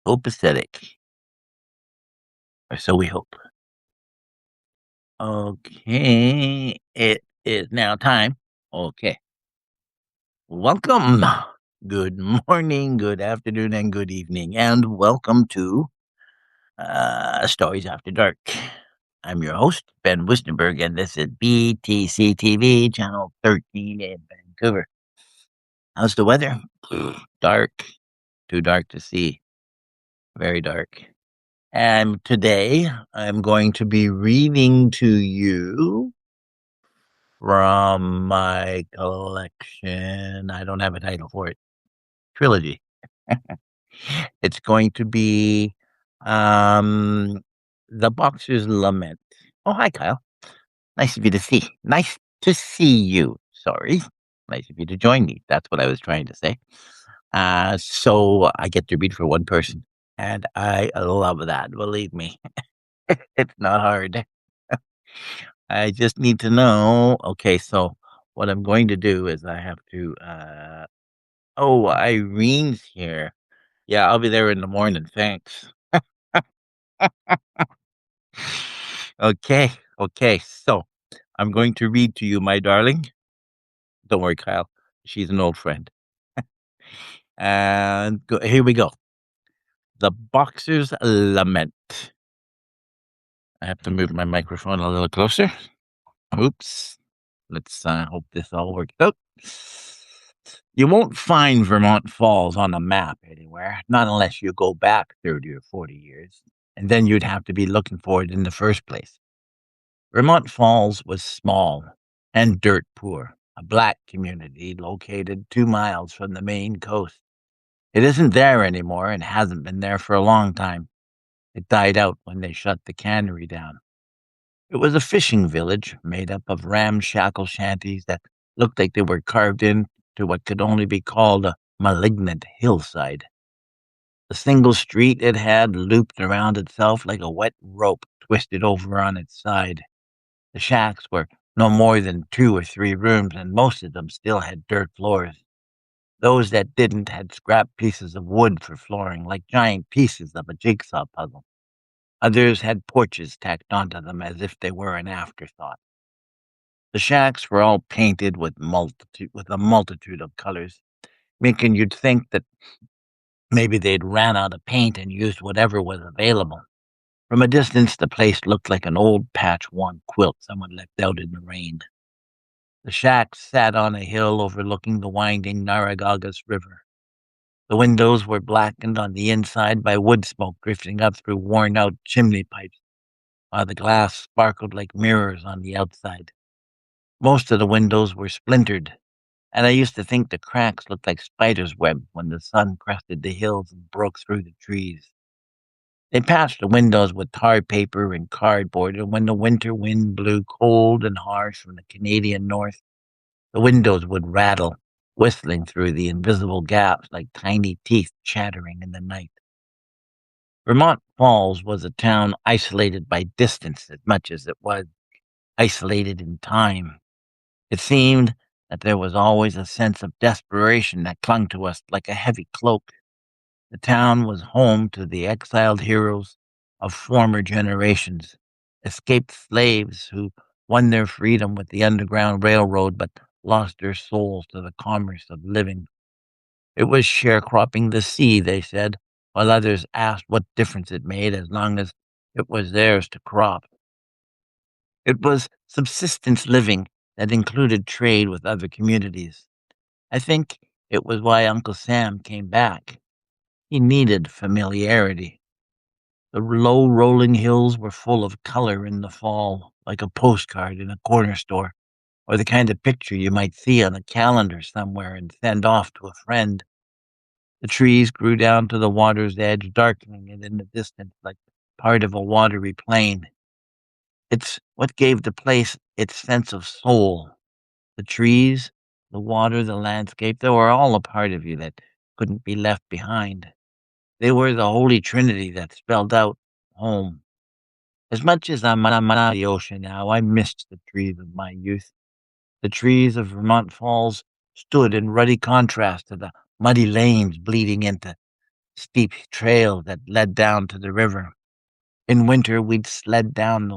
copacetic. Or so we hope. Okay, it is now time. Okay, welcome. Good morning, good afternoon, and good evening, and welcome to Stories After Dark. I'm your host, Ben Woestenburg, and this is BTC-TV, channel 13 in Vancouver. How's the weather? Dark. Too dark to see. Very dark. And today I'm going to be reading to you from my collection. I don't have a title for it. Trilogy. It's going to be The Boxer's Lament. Oh, hi, Kyle. Nice of you to see. Nice to see you. Sorry. Nice of you to join me. That's what I was trying to say. So I get to read for one person, and I love that. Believe me, it's not hard. I just need to know. Okay, so what I'm going to do is I have to. Oh, Irene's here. Yeah, I'll be there in the morning. Thanks. Okay, okay. So I'm going to read to you, my darling. Don't worry, Kyle. She's an old friend. And here we go. The Boxer's Lament. I have to move my microphone a little closer. Oops. Let's hope this all works out. You won't find Vermont Falls on a map anywhere, not unless you go back 30 or 40 years, and then you'd have to be looking for it in the first place. Vermont Falls was small and dirt poor, a black community located 2 miles from the main coast. It isn't there anymore and hasn't been there for a long time. It died out when they shut the cannery down. It was a fishing village made up of ramshackle shanties that looked like they were carved into what could only be called a malignant hillside. The single street it had looped around itself like a wet rope twisted over on its side. The shacks were no more than 2 or 3 rooms, and most of them still had dirt floors. Those that didn't had scrap pieces of wood for flooring, like giant pieces of a jigsaw puzzle. Others had porches tacked onto them as if they were an afterthought. The shacks were all painted with a multitude of colors, making you'd think that maybe they'd ran out of paint and used whatever was available. From a distance, the place looked like an old patch-worn quilt someone left out in the rain. The shacks sat on a hill overlooking the winding Narragagus River. The windows were blackened on the inside by wood smoke drifting up through worn-out chimney pipes, while the glass sparkled like mirrors on the outside. Most of the windows were splintered, and I used to think the cracks looked like spiders' webs when the sun crested the hills and broke through the trees. They patched the windows with tar paper and cardboard, and when the winter wind blew cold and harsh from the Canadian north, the windows would rattle, whistling through the invisible gaps like tiny teeth chattering in the night. Vermont Falls was a town isolated by distance as much as it was isolated in time. It seemed that there was always a sense of desperation that clung to us like a heavy cloak. The town was home to the exiled heroes of former generations, escaped slaves who won their freedom with the Underground Railroad but lost their souls to the commerce of living. It was sharecropping the sea, they said, while others asked what difference it made as long as it was theirs to crop. It was subsistence living that included trade with other communities. I think it was why Uncle Sam came back. He needed familiarity. The low rolling hills were full of color in the fall, like a postcard in a corner store, or the kind of picture you might see on a calendar somewhere and send off to a friend. The trees grew down to the water's edge, darkening it in the distance like part of a watery plain. It's what gave the place its sense of soul. The trees, the water, the landscape, they were all a part of you that couldn't be left behind. They were the Holy Trinity that spelled out home. As much as I'm on the ocean now, I missed the trees of my youth. The trees of Vermont Falls stood in ruddy contrast to the muddy lanes bleeding into steep trails that led down to the river. In winter, we'd sled down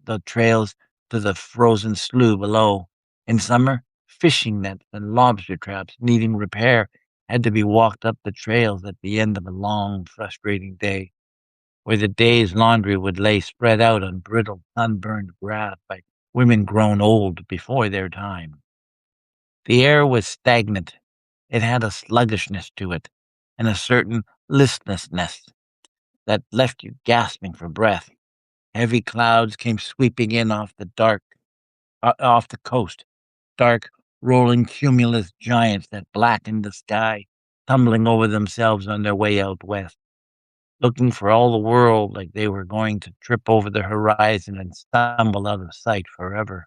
the trails to the frozen slough below. In summer, fishing nets and lobster traps needing repair had to be walked up the trails at the end of a long, frustrating day, where the day's laundry would lay spread out on brittle, sunburned grass by women grown old before their time. The air was stagnant. It had a sluggishness to it, and a certain listlessness that left you gasping for breath. Heavy clouds came sweeping in off the coast, dark, rolling cumulus giants that blackened the sky, tumbling over themselves on their way out west, looking for all the world like they were going to trip over the horizon and stumble out of sight forever.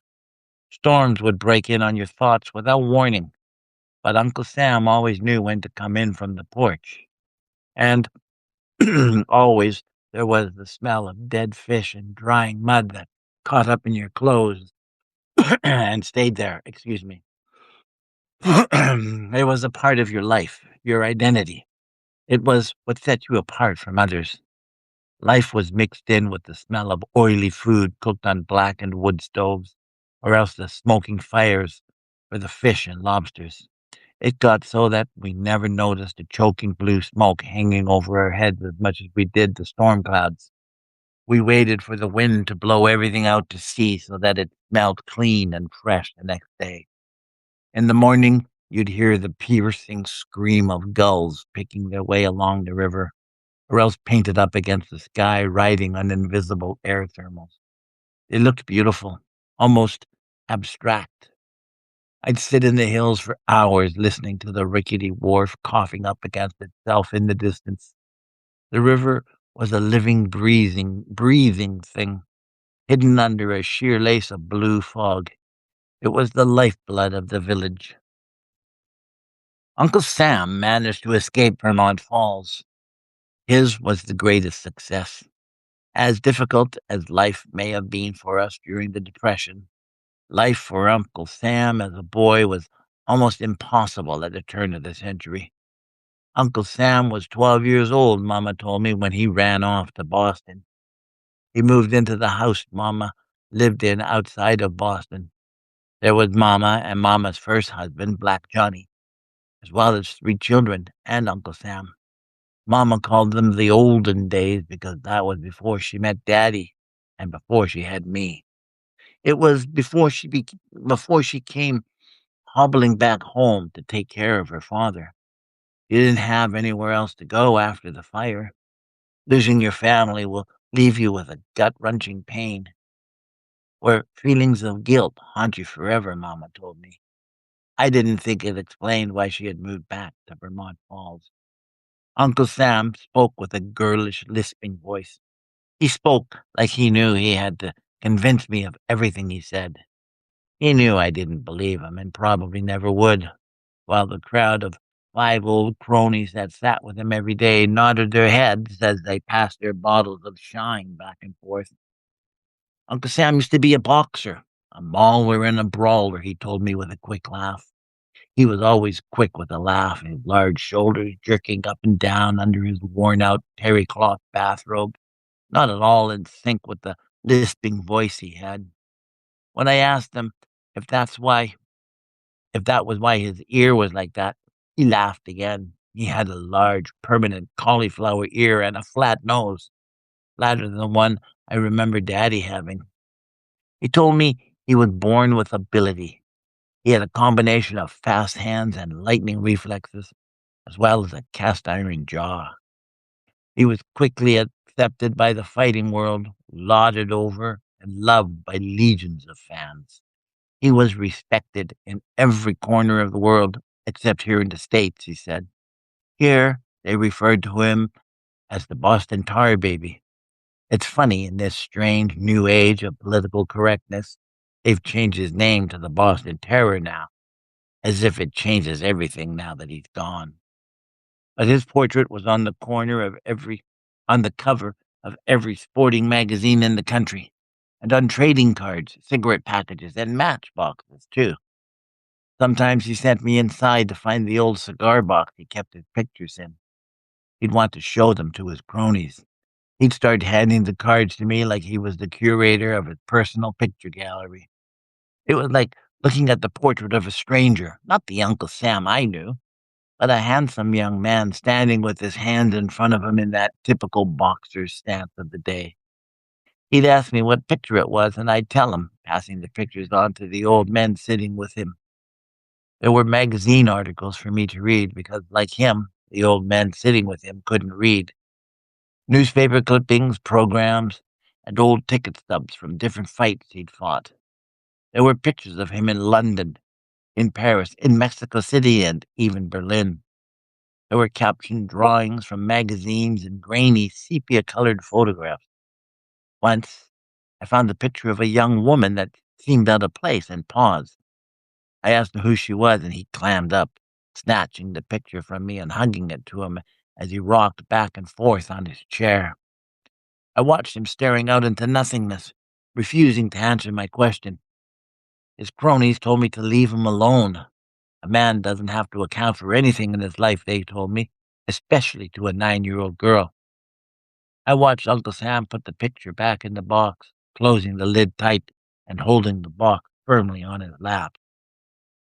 Storms would break in on your thoughts without warning, but Uncle Sam always knew when to come in from the porch. And always there was the smell of dead fish and drying mud that caught up in your clothes and stayed there. Excuse me. It was a part of your life, your identity. It was what set you apart from others. Life was mixed in with the smell of oily food cooked on blackened wood stoves, or else the smoking fires for the fish and lobsters. It got so that we never noticed the choking blue smoke hanging over our heads as much as we did the storm clouds. We waited for the wind to blow everything out to sea so that it smelled clean and fresh the next day. In the morning, you'd hear the piercing scream of gulls picking their way along the river, or else painted up against the sky riding on invisible air thermals. They looked beautiful, almost abstract. I'd sit in the hills for hours listening to the rickety wharf coughing up against itself in the distance. The river was a living, breathing thing, hidden under a sheer lace of blue fog. It was the lifeblood of the village. Uncle Sam managed to escape Vermont Falls. His was the greatest success. As difficult as life may have been for us during the Depression, life for Uncle Sam as a boy was almost impossible at the turn of the century. Uncle Sam was 12 years old, Mama told me, when he ran off to Boston. He moved into the house Mama lived in outside of Boston. There was Mama and Mama's first husband, Black Johnny, as well as 3 children and Uncle Sam. Mama called them the olden days because that was before she met Daddy and before she had me. It was before she came hobbling back home to take care of her father. You didn't have anywhere else to go after the fire. Losing your family will leave you with a gut-wrenching pain, where feelings of guilt haunt you forever, Mama told me. I didn't think it explained why she had moved back to Vermont Falls. Uncle Sam spoke with a girlish, lisping voice. He spoke like he knew he had to convince me of everything he said. He knew I didn't believe him and probably never would, while the crowd of 5 old cronies that sat with him every day nodded their heads as they passed their bottles of shine back and forth. Uncle Sam used to be a boxer, a mauler and a brawler, he told me with a quick laugh. He was always quick with a laugh, his large shoulders jerking up and down under his worn-out terry cloth bathrobe, not at all in sync with the lisping voice he had. When I asked him if that's why if that was why his ear was like that, he laughed again. He had a large, permanent cauliflower ear and a flat nose, flatter than the one I remember Daddy having. He told me he was born with ability. He had a combination of fast hands and lightning reflexes, as well as a cast iron jaw. He was quickly accepted by the fighting world, lauded over, and loved by legions of fans. He was respected in every corner of the world, except here in the States, he said. Here, they referred to him as the Boston Tar Baby. It's funny, in this strange new age of political correctness, they've changed his name to the Boston Terror now, as if it changes everything now that he's gone. But his portrait was on the cover of every sporting magazine in the country, and on trading cards, cigarette packages, and matchboxes, too. Sometimes he sent me inside to find the old cigar box he kept his pictures in. He'd want to show them to his cronies. He'd start handing the cards to me like he was the curator of his personal picture gallery. It was like looking at the portrait of a stranger, not the Uncle Sam I knew, but a handsome young man standing with his hands in front of him in that typical boxer's stance of the day. He'd ask me what picture it was, and I'd tell him, passing the pictures on to the old men sitting with him. There were magazine articles for me to read because, like him, the old men sitting with him couldn't read. Newspaper clippings, programs, and old ticket stubs from different fights he'd fought. There were pictures of him in London, in Paris, in Mexico City, and even Berlin. There were captioned drawings from magazines and grainy, sepia-colored photographs. Once, I found a picture of a young woman that seemed out of place and paused. I asked him who she was, and he clammed up, snatching the picture from me and hugging it to him as he rocked back and forth on his chair. I watched him staring out into nothingness, refusing to answer my question. His cronies told me to leave him alone. A man doesn't have to account for anything in his life, they told me, especially to a 9-year-old girl. I watched Uncle Sam put the picture back in the box, closing the lid tight and holding the box firmly on his lap.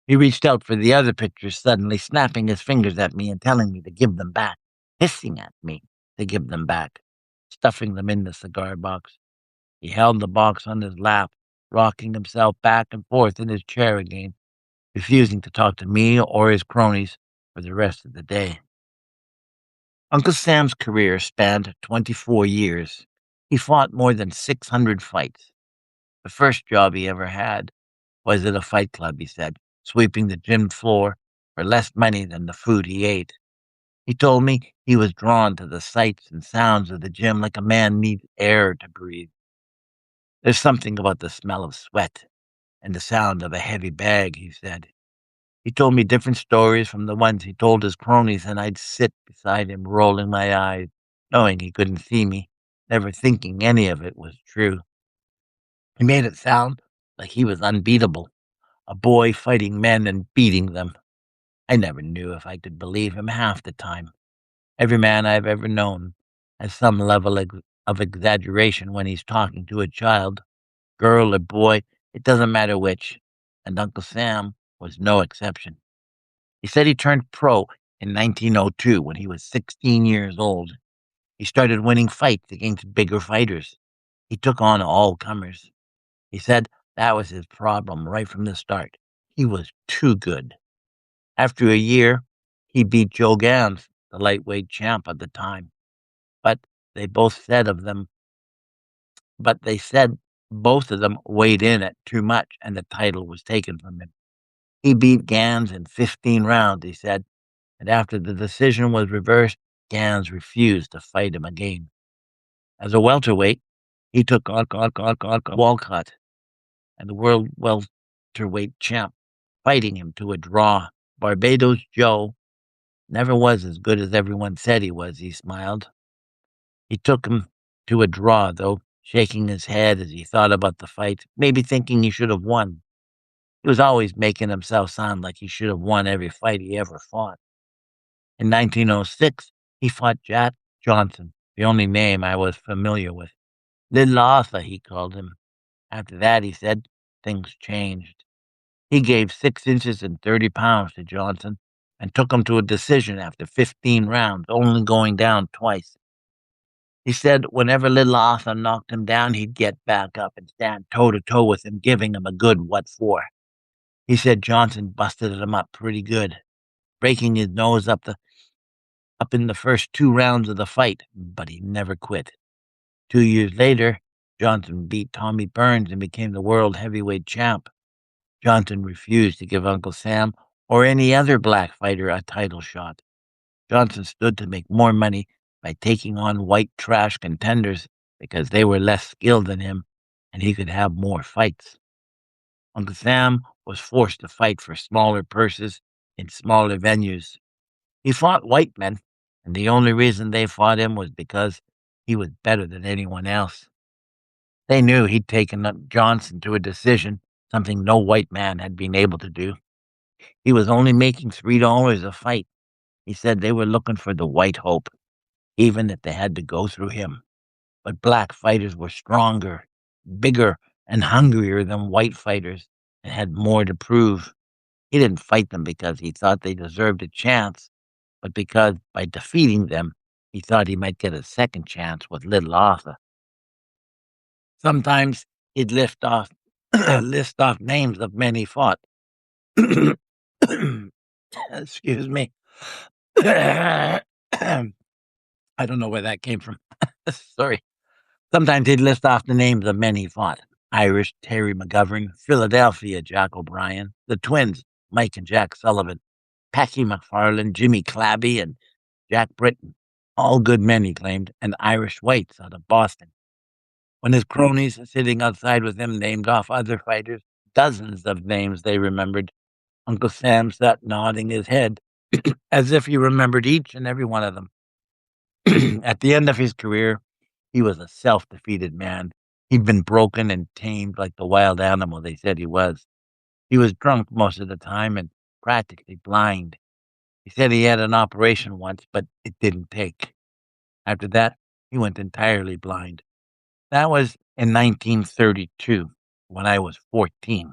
He reached out for the other pictures, suddenly snapping his fingers at me and telling me to give them back, hissing at me to give them back, stuffing them in the cigar box. He held the box on his lap, rocking himself back and forth in his chair again, refusing to talk to me or his cronies for the rest of the day. Uncle Sam's career spanned 24 years. He fought more than 600 fights. The first job he ever had was at a fight club, he said, sweeping the gym floor for less money than the food he ate. He told me he was drawn to the sights and sounds of the gym like a man needs air to breathe. There's something about the smell of sweat and the sound of a heavy bag, he said. He told me different stories from the ones he told his cronies, and I'd sit beside him, rolling my eyes, knowing he couldn't see me, never thinking any of it was true. He made it sound like he was unbeatable, a boy fighting men and beating them. I never knew if I could believe him half the time. Every man I've ever known has some level of exaggeration when he's talking to a child, girl or boy, it doesn't matter which, and Uncle Sam was no exception. He said he turned pro in 1902 when he was 16 years old. He started winning fights against bigger fighters. He took on all comers. He said that was his problem right from the start. He was too good. After a year, he beat Joe Gans, the lightweight champ at the time. But they said both of them weighed in at too much and the title was taken from him. He beat Gans in 15 rounds, he said, and after the decision was reversed, Gans refused to fight him again. As a welterweight, he took on Walcott and the world welterweight champ, fighting him to a draw. Barbados Joe never was as good as everyone said he was, he smiled. He took him to a draw, though, shaking his head as he thought about the fight, maybe thinking he should have won. He was always making himself sound like he should have won every fight he ever fought. In 1906, he fought Jack Johnson, the only name I was familiar with. Little Arthur, he called him. After that, he said, things changed. He gave 6 inches and 30 pounds to Johnson and took him to a decision after 15 rounds, only going down twice. He said whenever Little Arthur knocked him down, he'd get back up and stand toe-to-toe with him, giving him a good what for. He said Johnson busted him up pretty good, breaking his nose up in the first 2 rounds of the fight, but he never quit. 2 years later, Johnson beat Tommy Burns and became the world heavyweight champ. Johnson refused to give Uncle Sam or any other black fighter a title shot. Johnson stood to make more money by taking on white trash contenders because they were less skilled than him and he could have more fights. Uncle Sam was forced to fight for smaller purses in smaller venues. He fought white men, and the only reason they fought him was because he was better than anyone else. They knew he'd taken up Johnson to a decision, something no white man had been able to do. He was only making $3 a fight. He said they were looking for the white hope. even if they had to go through him. But black fighters were stronger, bigger, and hungrier than white fighters and had more to prove. He didn't fight them because he thought they deserved a chance, but because by defeating them, he thought he might get a second chance with little Arthur. Sometimes he'd list off names of men he fought. Excuse me. I don't know where that came from. Sorry. Sometimes he'd list off the names of men he fought. Irish, Terry McGovern; Philadelphia, Jack O'Brien; the twins, Mike and Jack Sullivan; Packy McFarland, Jimmy Clabby, and Jack Britton. All good men, he claimed, and Irish whites out of Boston. When his cronies sitting outside with him named off other fighters, dozens of names they remembered, Uncle Sam sat nodding his head as if he remembered each and every one of them. At the end of his career, he was a self-defeated man. He'd been broken and tamed like the wild animal they said he was. He was drunk most of the time and practically blind. He said he had an operation once, but it didn't take. After that, he went entirely blind. That was in 1932, when I was 14.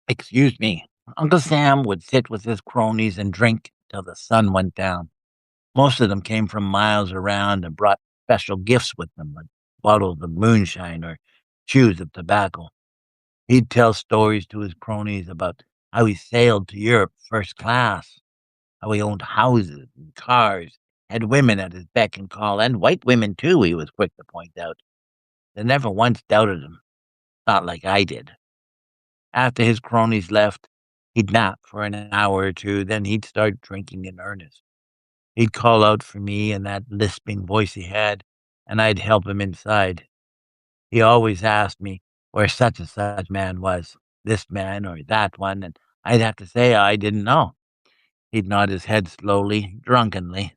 Excuse me. Uncle Sam would sit with his cronies and drink till the sun went down. Most of them came from miles around and brought special gifts with them, like bottles of moonshine or chews of tobacco. He'd tell stories to his cronies about how he sailed to Europe first class, how he owned houses and cars, had women at his beck and call, and white women too, he was quick to point out. They never once doubted him, not like I did. After his cronies left, he'd nap for an hour or two, then he'd start drinking in earnest. He'd call out for me in that lisping voice he had, and I'd help him inside. He always asked me where such and such man was, this man or that one, and I'd have to say I didn't know. He'd nod his head slowly, drunkenly,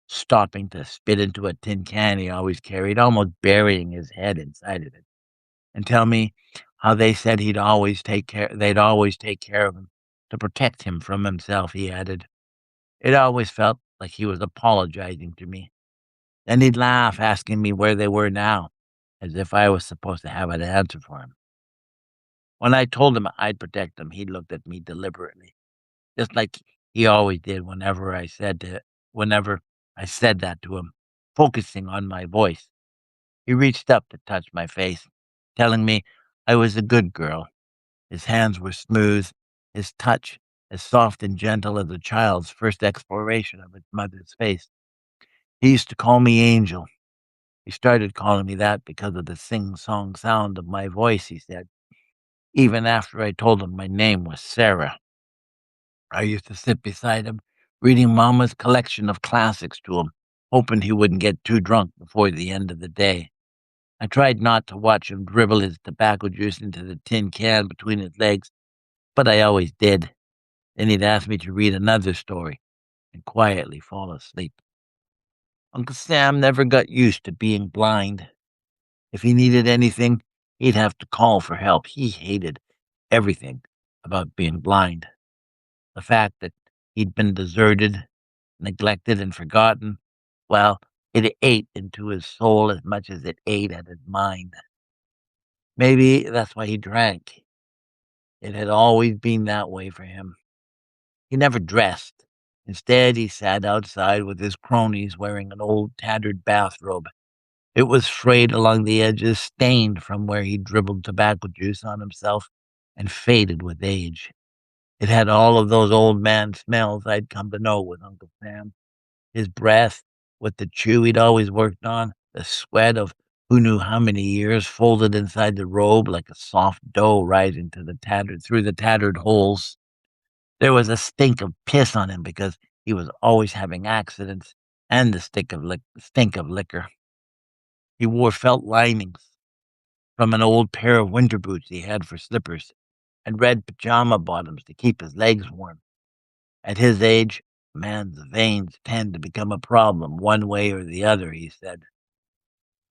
stopping to spit into a tin can he always carried, almost burying his head inside of it, and tell me how they said they'd always take care of him, to protect him from himself, he added. It always felt like he was apologizing to me. Then he'd laugh, asking me where they were now, as if I was supposed to have an answer for him. When I told him I'd protect them, he looked at me deliberately, just like he always did whenever I said that to him, focusing on my voice. He reached up to touch my face, telling me I was a good girl. His hands were smooth, his touch as soft and gentle as a child's first exploration of its mother's face. He used to call me Angel. He started calling me that because of the sing-song sound of my voice, he said, even after I told him my name was Sarah. I used to sit beside him, reading Mama's collection of classics to him, hoping he wouldn't get too drunk before the end of the day. I tried not to watch him dribble his tobacco juice into the tin can between his legs, but I always did. Then he'd ask me to read another story and quietly fall asleep. Uncle Sam never got used to being blind. If he needed anything, he'd have to call for help. He hated everything about being blind. The fact that he'd been deserted, neglected, and forgotten, well, it ate into his soul as much as it ate at his mind. Maybe that's why he drank. It had always been that way for him. He never dressed. Instead, he sat outside with his cronies wearing an old tattered bathrobe. It was frayed along the edges, stained from where he dribbled tobacco juice on himself, and faded with age. It had all of those old man smells I'd come to know with Uncle Sam. His breath, with the chew he'd always worked on, the sweat of who knew how many years folded inside the robe like a soft dough rising through the tattered holes. There was a stink of piss on him because he was always having accidents, and the stink of liquor. He wore felt linings from an old pair of winter boots he had for slippers, and red pajama bottoms to keep his legs warm. At his age, a man's veins tend to become a problem one way or the other, he said.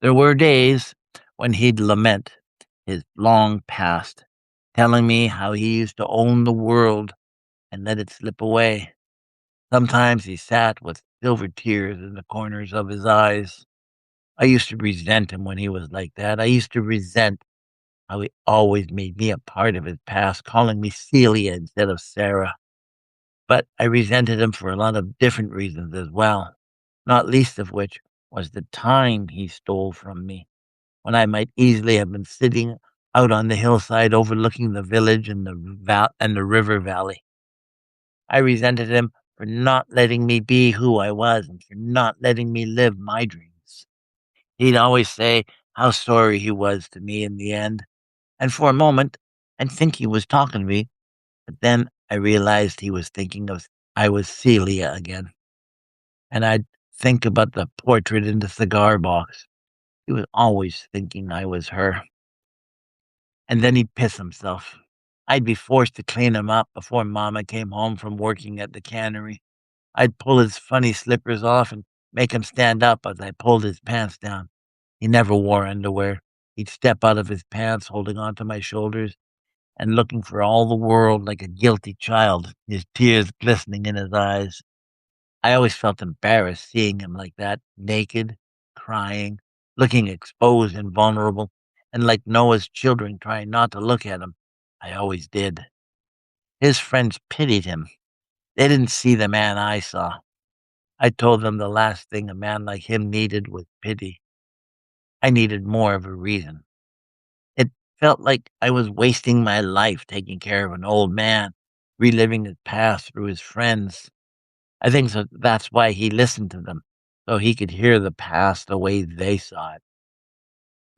There were days when he'd lament his long past, telling me how he used to own the world and let it slip away. Sometimes he sat with silver tears in the corners of his eyes. I used to resent him when he was like that. I used to resent how he always made me a part of his past, calling me Celia instead of Sarah. But I resented him for a lot of different reasons as well, not least of which was the time he stole from me, when I might easily have been sitting out on the hillside overlooking the village and the river valley. I resented him for not letting me be who I was and for not letting me live my dreams. He'd always say how sorry he was to me in the end, and for a moment I'd think he was talking to me, but then I realized he was thinking of I was Celia again, and I'd think about the portrait in the cigar box. He was always thinking I was her. And then he'd piss himself. I'd be forced to clean him up before Mama came home from working at the cannery. I'd pull his funny slippers off and make him stand up as I pulled his pants down. He never wore underwear. He'd step out of his pants, holding onto my shoulders and looking for all the world like a guilty child, his tears glistening in his eyes. I always felt embarrassed seeing him like that, naked, crying, looking exposed and vulnerable, and like Noah's children trying not to look at him. I always did. His friends pitied him. They didn't see the man I saw. I told them the last thing a man like him needed was pity. I needed more of a reason. It felt like I was wasting my life taking care of an old man, reliving his past through his friends. I think that's why he listened to them, so he could hear the past the way they saw it.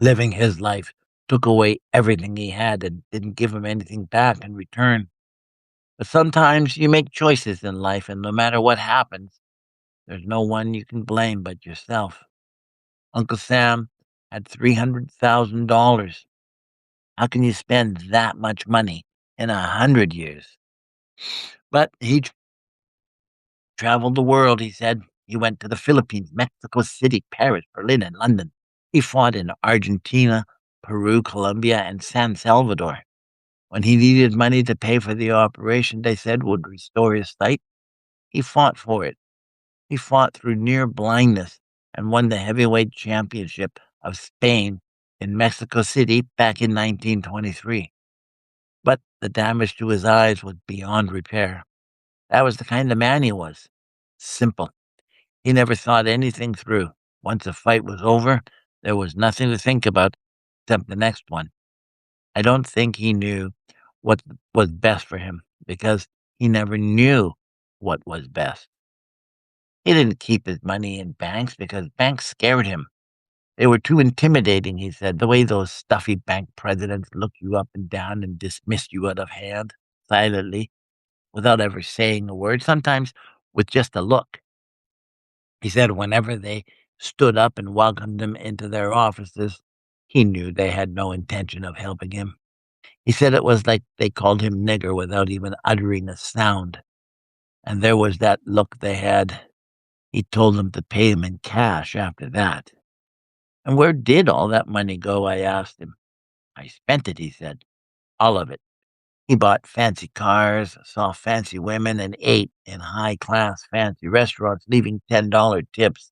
Living his life took away everything he had and didn't give him anything back in return. But sometimes you make choices in life, and no matter what happens, there's no one you can blame but yourself. Uncle Sam had $300,000. How can you spend that much money in 100 years? But he traveled the world, he said. He went to the Philippines, Mexico City, Paris, Berlin, and London. He fought in Argentina, Peru, Colombia, and San Salvador. When he needed money to pay for the operation they said would restore his sight, he fought for it. He fought through near blindness and won the heavyweight championship of Spain in Mexico City back in 1923. But the damage to his eyes was beyond repair. That was the kind of man he was. Simple. He never thought anything through. Once a fight was over, there was nothing to think about except the next one. I don't think he knew what was best for him because he never knew what was best. He didn't keep his money in banks because banks scared him. They were too intimidating, he said, the way those stuffy bank presidents look you up and down and dismiss you out of hand, silently, without ever saying a word, sometimes with just a look. He said whenever they stood up and welcomed him into their offices, he knew they had no intention of helping him. He said it was like they called him nigger without even uttering a sound. And there was that look they had. He told them to pay him in cash after that. And where did all that money go? I asked him. I spent it, he said. All of it. He bought fancy cars, saw fancy women, and ate in high-class fancy restaurants, leaving $10 tips.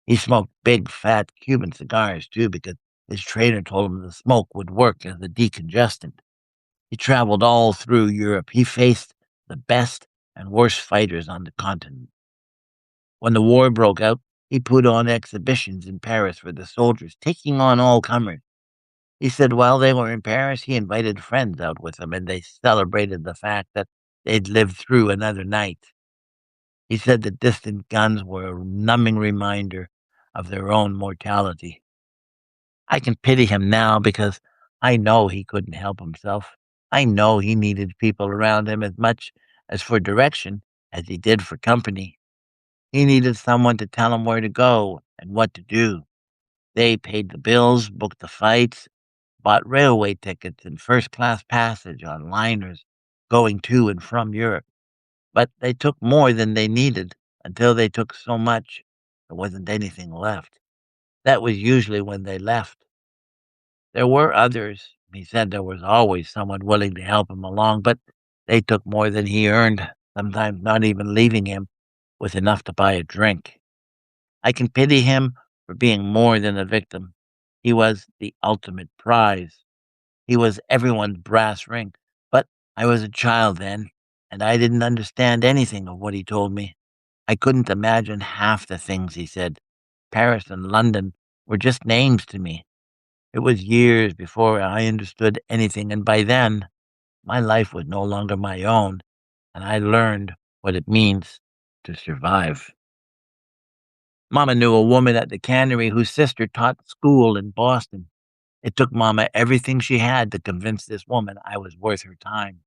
He smoked big, fat Cuban cigars, too, because his trainer told him the smoke would work as a decongestant. He traveled all through Europe. He faced the best and worst fighters on the continent. When the war broke out, he put on exhibitions in Paris for the soldiers, taking on all comers. He said while they were in Paris, he invited friends out with him, and they celebrated the fact that they'd lived through another night. He said the distant guns were a numbing reminder of their own mortality. I can pity him now because I know he couldn't help himself. I know he needed people around him as much as for direction as he did for company. He needed someone to tell him where to go and what to do. They paid the bills, booked the fights, bought railway tickets and first-class passage on liners going to and from Europe. But they took more than they needed until they took so much there wasn't anything left. That was usually when they left. There were others. He said there was always someone willing to help him along, but they took more than he earned, sometimes not even leaving him with enough to buy a drink. I can pity him for being more than a victim. He was the ultimate prize. He was everyone's brass ring. But I was a child then, and I didn't understand anything of what he told me. I couldn't imagine half the things he said. Paris and London were just names to me. It was years before I understood anything, and by then, my life was no longer my own, and I learned what it means to survive. Mama knew a woman at the cannery whose sister taught school in Boston. It took Mama everything she had to convince this woman I was worth her time.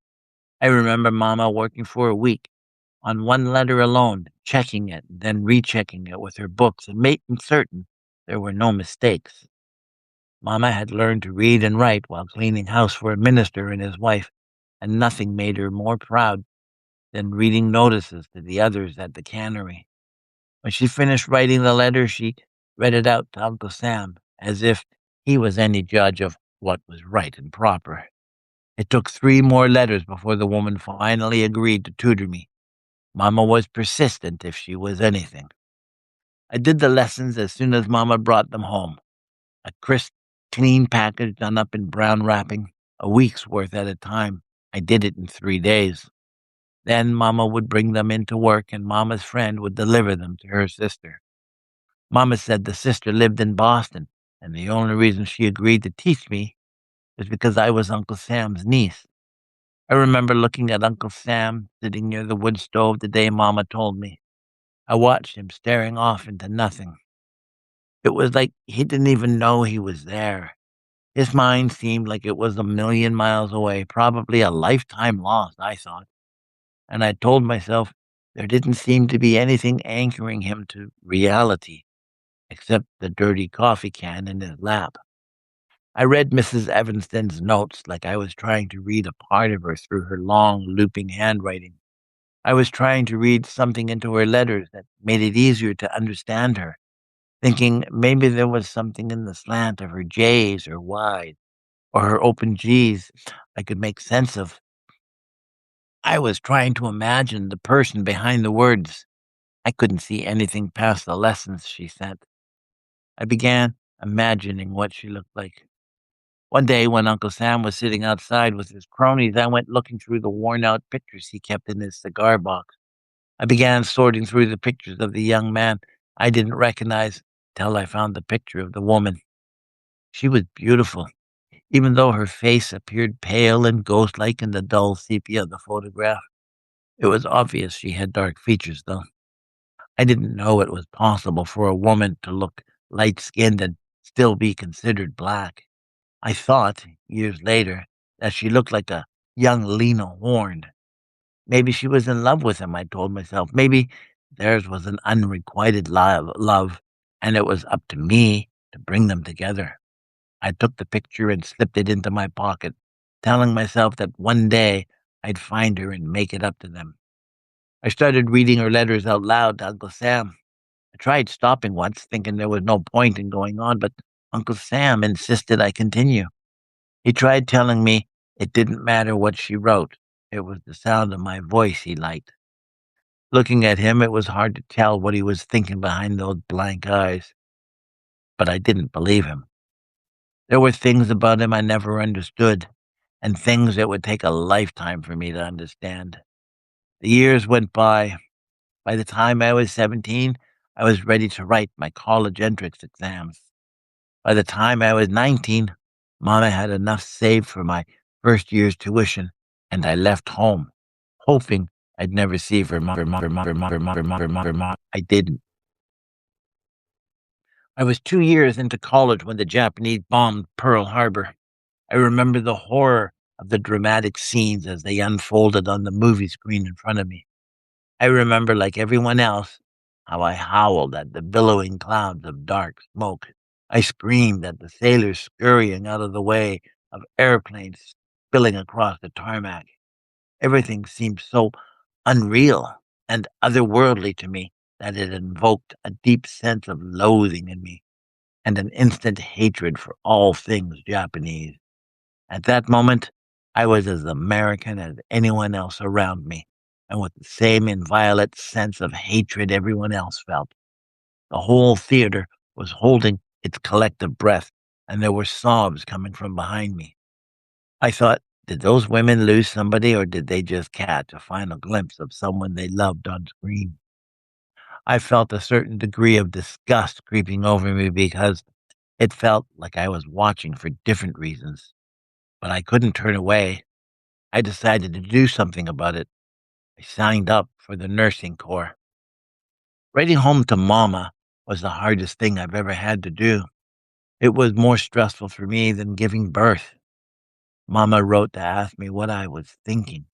I remember Mama working for a week on one letter alone, checking it, then rechecking it with her books and making certain there were no mistakes. Mama had learned to read and write while cleaning house for a minister and his wife, and nothing made her more proud than reading notices to the others at the cannery. When she finished writing the letter, she read it out to Uncle Sam, as if he was any judge of what was right and proper. It took 3 more letters before the woman finally agreed to tutor me. Mama was persistent if she was anything. I did the lessons as soon as Mama brought them home. A crisp, clean package done up in brown wrapping, a week's worth at a time. I did it in 3 days. Then Mama would bring them into work and Mama's friend would deliver them to her sister. Mama said the sister lived in Boston, and the only reason she agreed to teach me was because I was Uncle Sam's niece. I remember looking at Uncle Sam sitting near the wood stove the day Mama told me. I watched him staring off into nothing. It was like he didn't even know he was there. His mind seemed like it was a million miles away, probably a lifetime lost, I thought. And I told myself there didn't seem to be anything anchoring him to reality, except the dirty coffee can in his lap. I read Mrs. Evanston's notes like I was trying to read a part of her through her long, looping handwriting. I was trying to read something into her letters that made it easier to understand her, thinking maybe there was something in the slant of her J's or Y's or her open G's I could make sense of. I was trying to imagine the person behind the words. I couldn't see anything past the lessons she sent. I began imagining what she looked like. One day when Uncle Sam was sitting outside with his cronies, I went looking through the worn-out pictures he kept in his cigar box. I began sorting through the pictures of the young man I didn't recognize till I found the picture of the woman. She was beautiful, even though her face appeared pale and ghost-like in the dull sepia of the photograph. It was obvious she had dark features, though. I didn't know it was possible for a woman to look light-skinned and still be considered black. I thought, years later, that she looked like a young Lena Horne. Maybe she was in love with him, I told myself. Maybe theirs was an unrequited love, and it was up to me to bring them together. I took the picture and slipped it into my pocket, telling myself that one day I'd find her and make it up to them. I started reading her letters out loud to Uncle Sam. I tried stopping once, thinking there was no point in going on, but Uncle Sam insisted I continue. He tried telling me it didn't matter what she wrote. It was the sound of my voice he liked. Looking at him, it was hard to tell what he was thinking behind those blank eyes. But I didn't believe him. There were things about him I never understood, and things that would take a lifetime for me to understand. The years went by. By the time I was 17, I was ready to write my college entrance exams. By the time I was 19, Mama had enough saved for my first year's tuition, and I left home, hoping I'd never see her mother. I didn't. I was 2 years into college when the Japanese bombed Pearl Harbor. I remember the horror of the dramatic scenes as they unfolded on the movie screen in front of me. I remember, like everyone else, how I howled at the billowing clouds of dark smoke. I screamed at the sailors scurrying out of the way of airplanes spilling across the tarmac. Everything seemed so unreal and otherworldly to me that it invoked a deep sense of loathing in me and an instant hatred for all things Japanese. At that moment, I was as American as anyone else around me. and with the same inviolate sense of hatred everyone else felt. The whole theater was holding its collective breath, and there were sobs coming from behind me. I thought, did those women lose somebody, or did they just catch a final glimpse of someone they loved on screen? I felt a certain degree of disgust creeping over me because it felt like I was watching for different reasons, but I couldn't turn away. I decided to do something about it. I signed up for the nursing corps. Writing home to Mama was the hardest thing I've ever had to do. It was more stressful for me than giving birth. Mama wrote to ask me what I was thinking.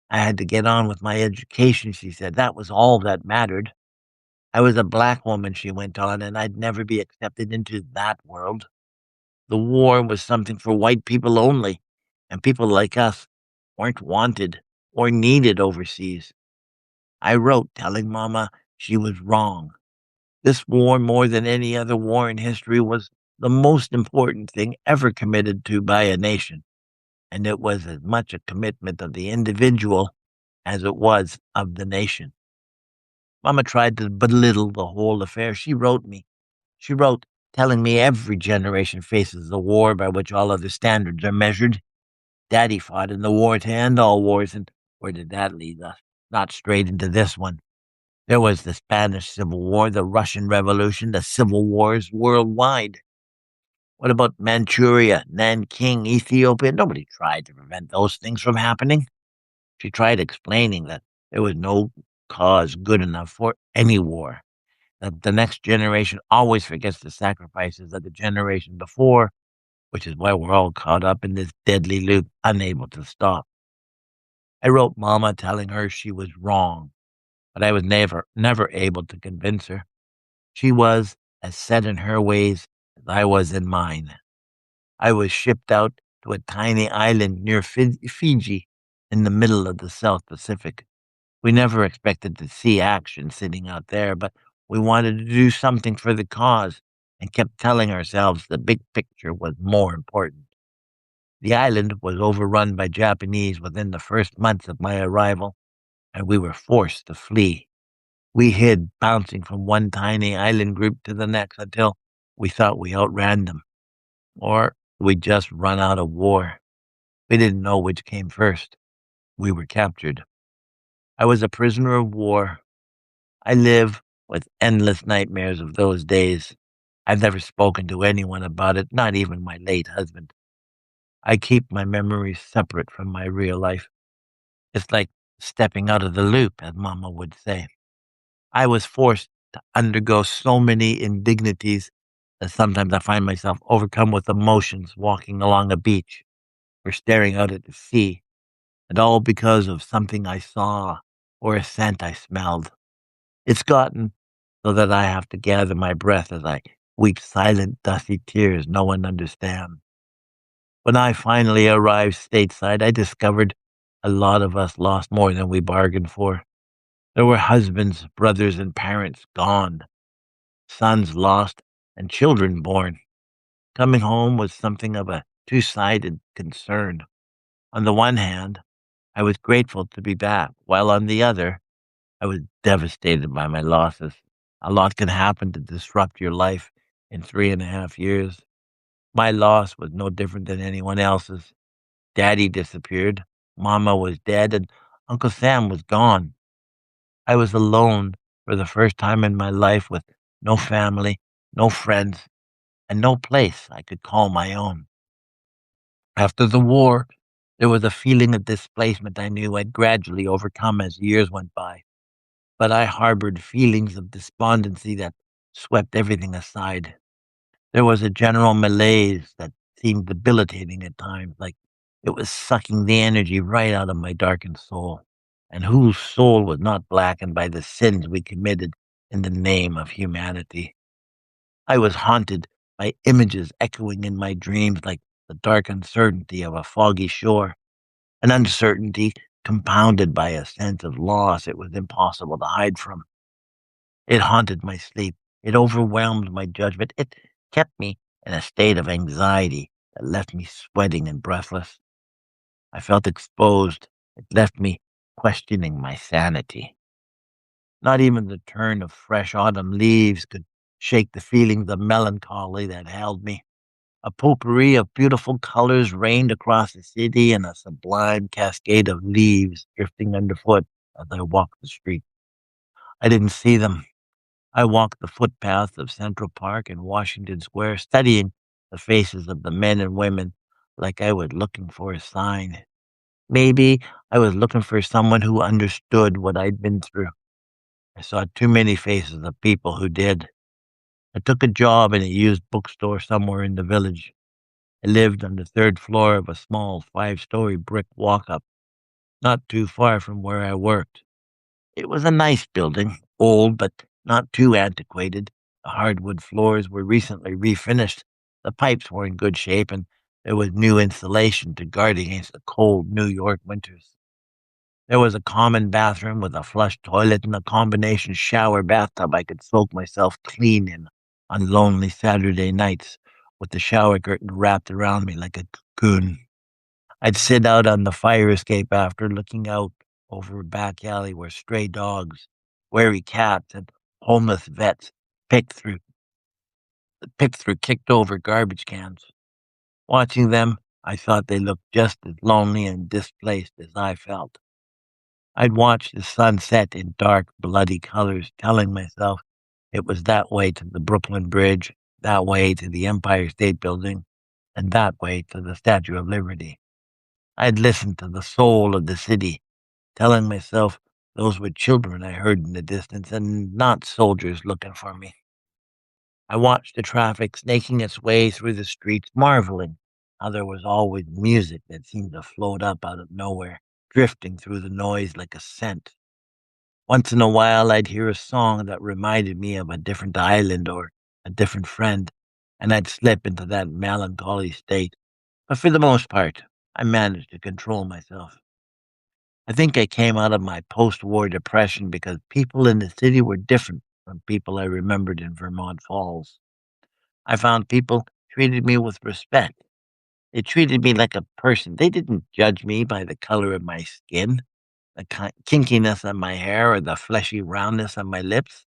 I had to get on with my education, she said. That was all that mattered. I was a black woman, she went on, and I'd never be accepted into that world. The war was something for white people only, and people like us weren't wanted or needed overseas. I wrote telling Mama she was wrong. This war, more than any other war in history, was the most important thing ever committed to by a nation, and it was as much a commitment of the individual as it was of the nation. Mama tried to belittle the whole affair. She wrote telling me every generation faces the war by which all other standards are measured. Daddy fought in the war to end all wars, and where did that lead us? Not straight into this one. There was the Spanish Civil War, the Russian Revolution, the civil wars worldwide. What about Manchuria, Nanking, Ethiopia? Nobody tried to prevent those things from happening. She tried explaining that there was no cause good enough for any war, that the next generation always forgets the sacrifices of the generation before, which is why we're all caught up in this deadly loop, unable to stop. I wrote Mama telling her she was wrong, but I was never able to convince her. She was as set in her ways as I was in mine. I was shipped out to a tiny island near Fiji in the middle of the South Pacific. We never expected to see action sitting out there, but we wanted to do something for the cause and kept telling ourselves the big picture was more important. The island was overrun by Japanese within the first months of my arrival, and we were forced to flee. We hid, bouncing from one tiny island group to the next until we thought we outran them, or we'd just run out of war. We didn't know which came first. We were captured. I was a prisoner of war. I live with endless nightmares of those days. I've never spoken to anyone about it, not even my late husband. I keep my memories separate from my real life. It's like stepping out of the loop, as Mama would say. I was forced to undergo so many indignities that sometimes I find myself overcome with emotions walking along a beach or staring out at the sea, and all because of something I saw or a scent I smelled. It's gotten so that I have to gather my breath as I weep silent, dusty tears no one understands. When I finally arrived stateside, I discovered a lot of us lost more than we bargained for. There were husbands, brothers, and parents gone, sons lost, and children born. Coming home was something of a two-sided concern. On the one hand, I was grateful to be back, while on the other, I was devastated by my losses. A lot can happen to disrupt your life in 3.5 years. My loss was no different than anyone else's. Daddy disappeared, Mama was dead, and Uncle Sam was gone. I was alone for the first time in my life with no family, no friends, and no place I could call my own. After the war, there was a feeling of displacement I knew I'd gradually overcome as years went by, but I harbored feelings of despondency that swept everything aside. There was a general malaise that seemed debilitating at times, like it was sucking the energy right out of my darkened soul, and whose soul was not blackened by the sins we committed in the name of humanity. I was haunted by images echoing in my dreams like the dark uncertainty of a foggy shore, an uncertainty compounded by a sense of loss it was impossible to hide from. It haunted my sleep. It overwhelmed my judgment. It kept me in a state of anxiety that left me sweating and breathless. I felt exposed. It left me questioning my sanity. Not even the turn of fresh autumn leaves could shake the feelings of melancholy that held me. A potpourri of beautiful colors rained across the city and a sublime cascade of leaves drifting underfoot as I walked the street. I didn't see them. I walked the footpaths of Central Park and Washington Square, studying the faces of the men and women like I was looking for a sign. Maybe I was looking for someone who understood what I'd been through. I saw too many faces of people who did. I took a job in a used bookstore somewhere in the village. I lived on the third floor of a small 5-story brick walk-up, not too far from where I worked. It was a nice building, old but not too antiquated. The hardwood floors were recently refinished. The pipes were in good shape, and there was new insulation to guard against the cold New York winters. There was a common bathroom with a flush toilet and a combination shower bathtub I could soak myself clean in on lonely Saturday nights, with the shower curtain wrapped around me like a cocoon. I'd sit out on the fire escape after, looking out over a back alley where stray dogs, wary cats, and homeless vets picked through kicked over garbage cans. Watching them, I thought they looked just as lonely and displaced as I felt. I'd watch the sun set in dark, bloody colors, telling myself it was that way to the Brooklyn Bridge, that way to the Empire State Building, and that way to the Statue of Liberty. I'd listen to the soul of the city, telling myself those were children I heard in the distance and not soldiers looking for me. I watched the traffic snaking its way through the streets, marveling how there was always music that seemed to float up out of nowhere, drifting through the noise like a scent. Once in a while, I'd hear a song that reminded me of a different island or a different friend, and I'd slip into that melancholy state. But for the most part, I managed to control myself. I think I came out of my post-war depression because people in the city were different from people I remembered in Vermont Falls. I found people treated me with respect. They treated me like a person. They didn't judge me by the color of my skin, the kinkiness of my hair, or the fleshy roundness of my lips.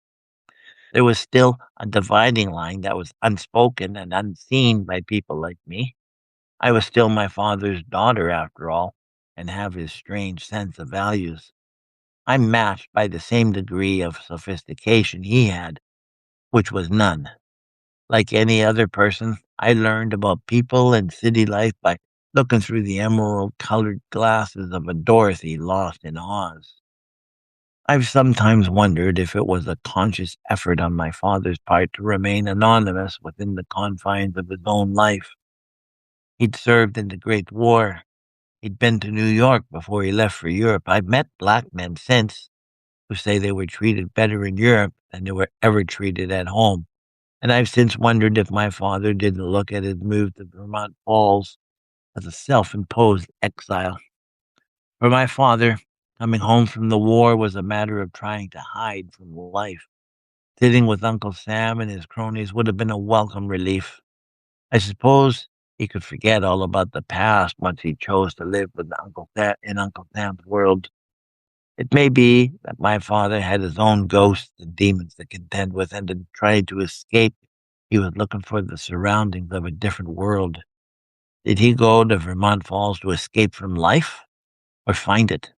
There was still a dividing line that was unspoken and unseen by people like me. I was still my father's daughter, after all, and have his strange sense of values. I'm matched by the same degree of sophistication he had, which was none. Like any other person, I learned about people and city life by looking through the emerald-colored glasses of a Dorothy lost in Oz. I've sometimes wondered if it was a conscious effort on my father's part to remain anonymous within the confines of his own life. He'd served in the Great War. He'd been to New York before he left for Europe. I've met black men since who say they were treated better in Europe than they were ever treated at home. And I've since wondered if my father didn't look at his move to Vermont Falls as a self-imposed exile. For my father, coming home from the war was a matter of trying to hide from life. Sitting with Uncle Sam and his cronies would have been a welcome relief. I suppose he could forget all about the past once he chose to live with in Uncle Sam's world. It may be that my father had his own ghosts and demons to contend with, and in trying to escape, he was looking for the surroundings of a different world. Did he go to Vermont Falls to escape from life or find it?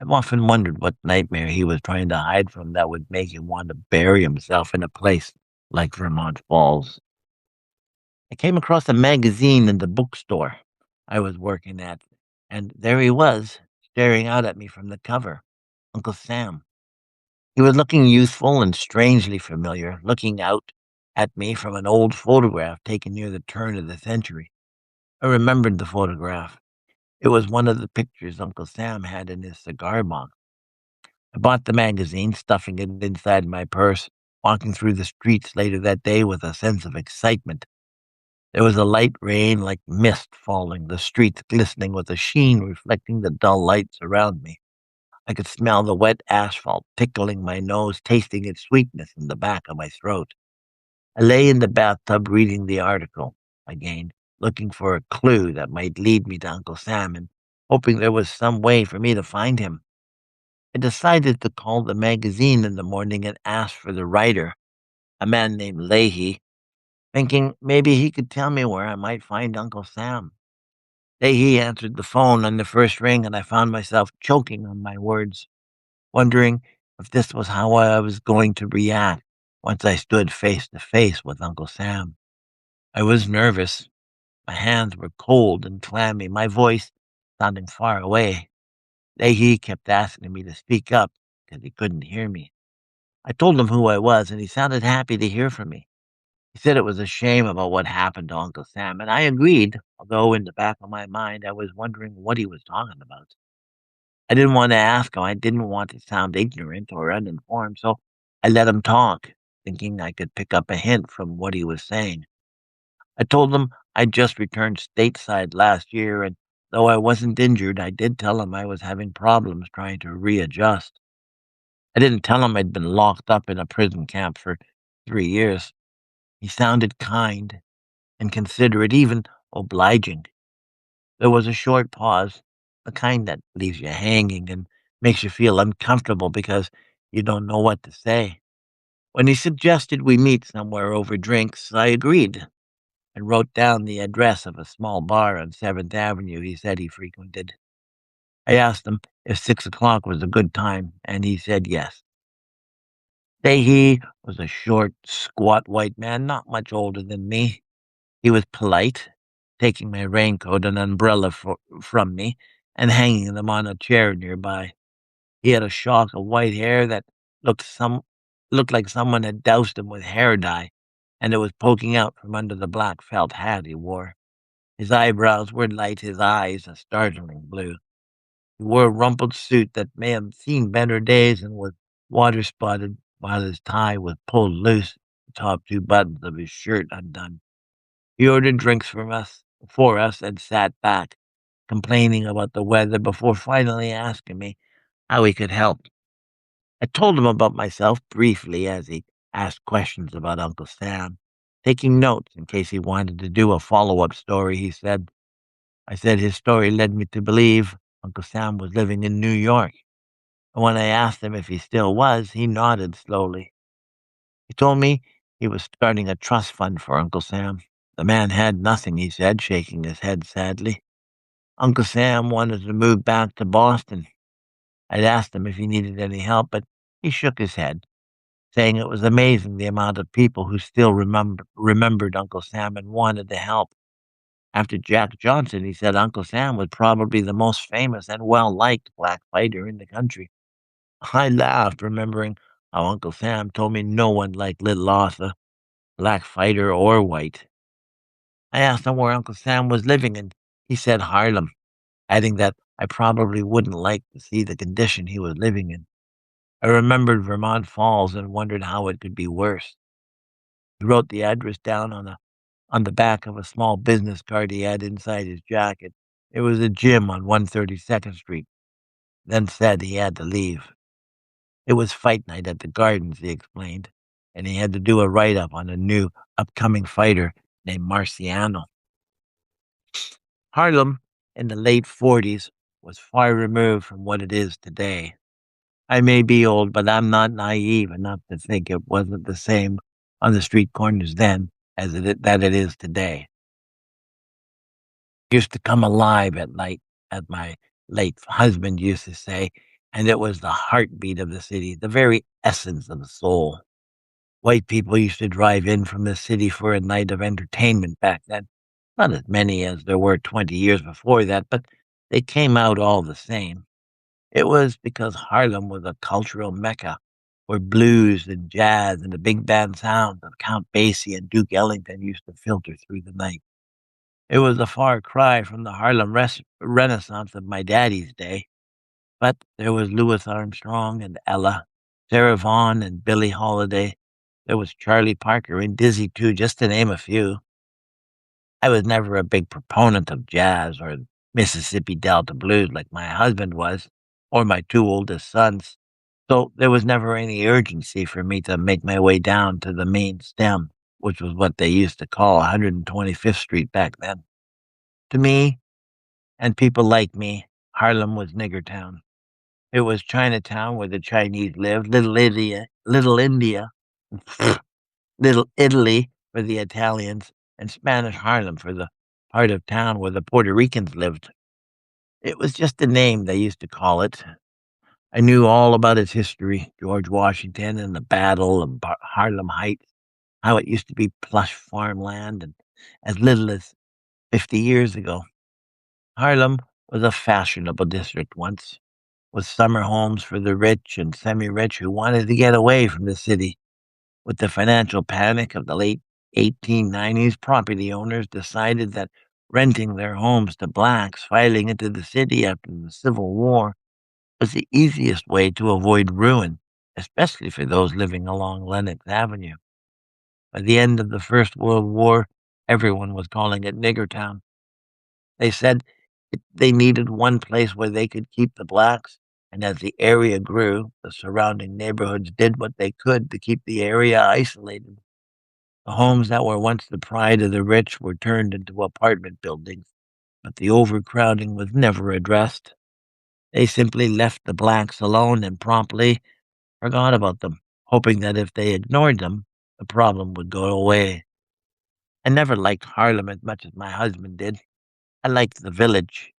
I've often wondered what nightmare he was trying to hide from that would make him want to bury himself in a place like Vermont Falls. I came across a magazine in the bookstore I was working at, and there he was, staring out at me from the cover. Uncle Sam. He was looking youthful and strangely familiar, looking out at me from an old photograph taken near the turn of the century. I remembered the photograph. It was one of the pictures Uncle Sam had in his cigar box. I bought the magazine, stuffing it inside my purse, walking through the streets later that day with a sense of excitement. There was a light rain like mist falling, the streets glistening with a sheen reflecting the dull lights around me. I could smell the wet asphalt tickling my nose, tasting its sweetness in the back of my throat. I lay in the bathtub reading the article again, looking for a clue that might lead me to Uncle Sam and hoping there was some way for me to find him. I decided to call the magazine in the morning and ask for the writer, a man named Leahy, thinking maybe he could tell me where I might find Uncle Sam. Leahy answered the phone on the first ring, and I found myself choking on my words, wondering if this was how I was going to react once I stood face to face with Uncle Sam. I was nervous. My hands were cold and clammy, my voice sounding far away. Leahy kept asking me to speak up because he couldn't hear me. I told him who I was, and he sounded happy to hear from me. He said it was a shame about what happened to Uncle Sam, and I agreed, although in the back of my mind I was wondering what he was talking about. I didn't want to ask him. I didn't want to sound ignorant or uninformed, so I let him talk, thinking I could pick up a hint from what he was saying. I told him I'd just returned stateside last year, and though I wasn't injured, I did tell him I was having problems trying to readjust. I didn't tell him I'd been locked up in a prison camp for 3 years. He sounded kind and considerate, even obliging. There was a short pause, the kind that leaves you hanging and makes you feel uncomfortable because you don't know what to say. When he suggested we meet somewhere over drinks, I agreed and wrote down the address of a small bar on 7th Avenue he said he frequented. I asked him if 6 o'clock was a good time, and he said yes. He was a short, squat white man, not much older than me. He was polite, taking my raincoat and umbrella from me and hanging them on a chair nearby. He had a shock of white hair that looked like someone had doused him with hair dye, and it was poking out from under the black felt hat he wore. His eyebrows were light, his eyes a startling blue. He wore a rumpled suit that may have seen better days and was water spotted, while his tie was pulled loose, the top two buttons of his shirt undone. He ordered drinks for us and sat back, complaining about the weather before finally asking me how he could help. I told him about myself briefly as he asked questions about Uncle Sam, taking notes in case he wanted to do a follow-up story, I said his story led me to believe Uncle Sam was living in New York. And when I asked him if he still was, he nodded slowly. He told me he was starting a trust fund for Uncle Sam. The man had nothing, he said, shaking his head sadly. Uncle Sam wanted to move back to Boston. I'd asked him if he needed any help, but he shook his head, saying it was amazing the amount of people who still remembered Uncle Sam and wanted to help. After Jack Johnson, he said Uncle Sam was probably the most famous and well-liked black fighter in the country. I laughed, remembering how Uncle Sam told me no one liked Little Arthur, black fighter or white. I asked him where Uncle Sam was living, and he said Harlem, adding that I probably wouldn't like to see the condition he was living in. I remembered Vermont Falls and wondered how it could be worse. He wrote the address down on the back of a small business card he had inside his jacket. It was a gym on 132nd Street, then said he had to leave. It was fight night at the Gardens, he explained, and he had to do a write-up on a new upcoming fighter named Marciano. Harlem, in the late 40s, was far removed from what it is today. I may be old, but I'm not naive enough to think it wasn't the same on the street corners then as that it is today. Used to come alive at night, as my late husband used to say, and it was the heartbeat of the city, the very essence of the soul. White people used to drive in from the city for a night of entertainment back then. Not as many as there were 20 years before that, but they came out all the same. It was because Harlem was a cultural mecca where blues and jazz and the big band sounds of Count Basie and Duke Ellington used to filter through the night. It was a far cry from the Harlem Renaissance of my daddy's day, but there was Louis Armstrong and Ella, Sarah Vaughan and Billie Holiday. There was Charlie Parker and Dizzy too, just to name a few. I was never a big proponent of jazz or Mississippi Delta blues like my husband was, or my two oldest sons, so there was never any urgency for me to make my way down to the main stem, which was what they used to call 125th Street back then. To me, and people like me, Harlem was Niggertown. It was Chinatown where the Chinese lived, Little India, Little Italy for the Italians, and Spanish Harlem for the part of town where the Puerto Ricans lived. It was just a name they used to call it. I knew all about its history, George Washington and the Battle of Harlem Heights, how it used to be plush farmland and as little as 50 years ago. Harlem was a fashionable district once, with summer homes for the rich and semi-rich who wanted to get away from the city. With the financial panic of the late 1890s, property owners decided that renting their homes to blacks filing into the city after the Civil War was the easiest way to avoid ruin, especially for those living along Lenox Avenue. By the end of the First World War, everyone was calling it Niggertown. They said they needed one place where they could keep the blacks, and as the area grew, the surrounding neighborhoods did what they could to keep the area isolated. The homes that were once the pride of the rich were turned into apartment buildings, but the overcrowding was never addressed. They simply left the blacks alone and promptly forgot about them, hoping that if they ignored them, the problem would go away. I never liked Harlem as much as my husband did. I liked the village.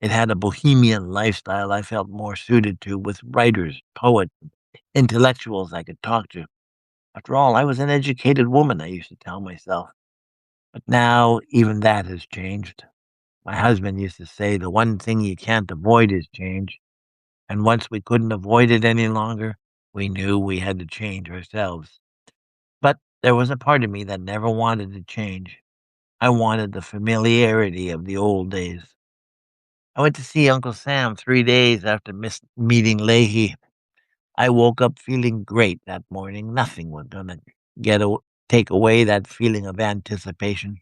It had a bohemian lifestyle I felt more suited to, with writers, poets, intellectuals I could talk to. After all, I was an educated woman, I used to tell myself. But now even that has changed. My husband used to say the one thing you can't avoid is change. And once we couldn't avoid it any longer, we knew we had to change ourselves. But there was a part of me that never wanted to change. I wanted the familiarity of the old days. I went to see Uncle Sam 3 days after meeting Leahy. I woke up feeling great that morning. Nothing was going to get take away that feeling of anticipation.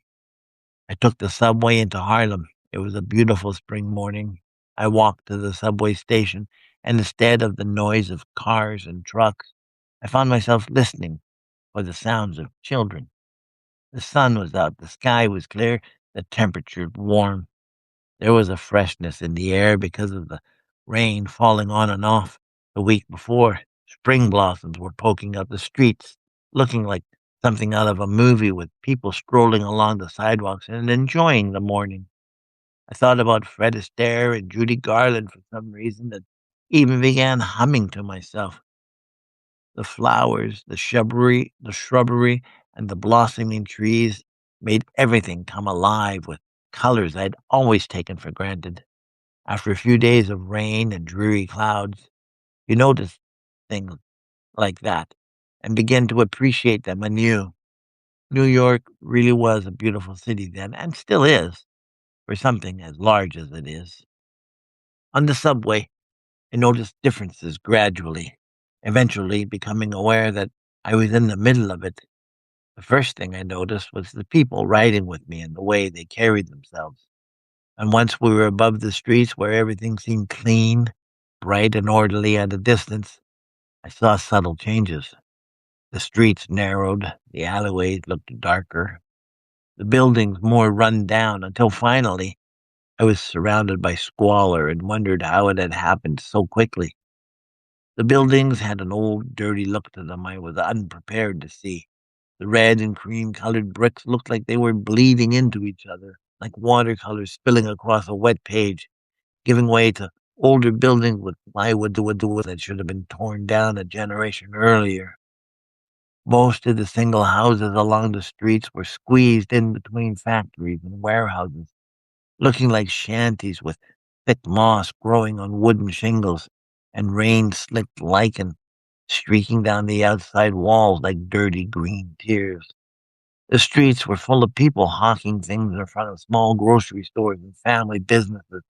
I took the subway into Harlem. It was a beautiful spring morning. I walked to the subway station, and instead of the noise of cars and trucks, I found myself listening for the sounds of children. The sun was out, the sky was clear, the temperature warm. There was a freshness in the air because of the rain falling on and off the week before. Spring blossoms were poking up the streets, looking like something out of a movie, with people strolling along the sidewalks and enjoying the morning. I thought about Fred Astaire and Judy Garland for some reason, and even began humming to myself. The flowers, the shrubbery, and the blossoming trees made everything come alive with colors I'd always taken for granted. After a few days of rain and dreary clouds, you notice things like that and begin to appreciate them anew. New York really was a beautiful city then, and still is, for something as large as it is. On the subway, I noticed differences gradually, eventually becoming aware that I was in the middle of it. The first thing I noticed was the people riding with me and the way they carried themselves. And once we were above the streets where everything seemed clean, bright, and orderly at a distance, I saw subtle changes. The streets narrowed, the alleyways looked darker, the buildings more run down, until finally I was surrounded by squalor and wondered how it had happened so quickly. The buildings had an old, dirty look to them I was unprepared to see. The red and cream colored bricks looked like they were bleeding into each other, like watercolors spilling across a wet page, giving way to older buildings with plywood that should have been torn down a generation earlier. Most of the single houses along the streets were squeezed in between factories and warehouses, looking like shanties with thick moss growing on wooden shingles and rain-slicked lichen streaking down the outside walls like dirty green tears. The streets were full of people hawking things in front of small grocery stores and family businesses.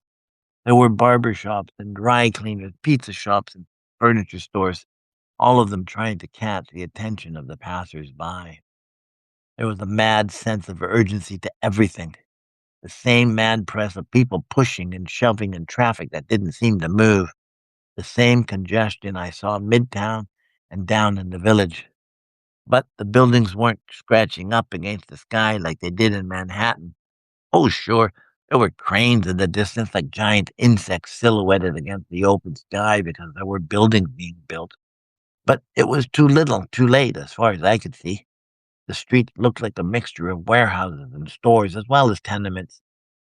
There were barber shops and dry cleaners, pizza shops and furniture stores, all of them trying to catch the attention of the passers-by. There was a mad sense of urgency to everything, the same mad press of people pushing and shoving in traffic that didn't seem to move, the same congestion I saw midtown and down in the village. But the buildings weren't scratching up against the sky like they did in Manhattan. Oh, sure, There were cranes in the distance like giant insects silhouetted against the open sky because there were buildings being built. But it was too little, too late, as far as I could see. The street looked like a mixture of warehouses and stores as well as tenements.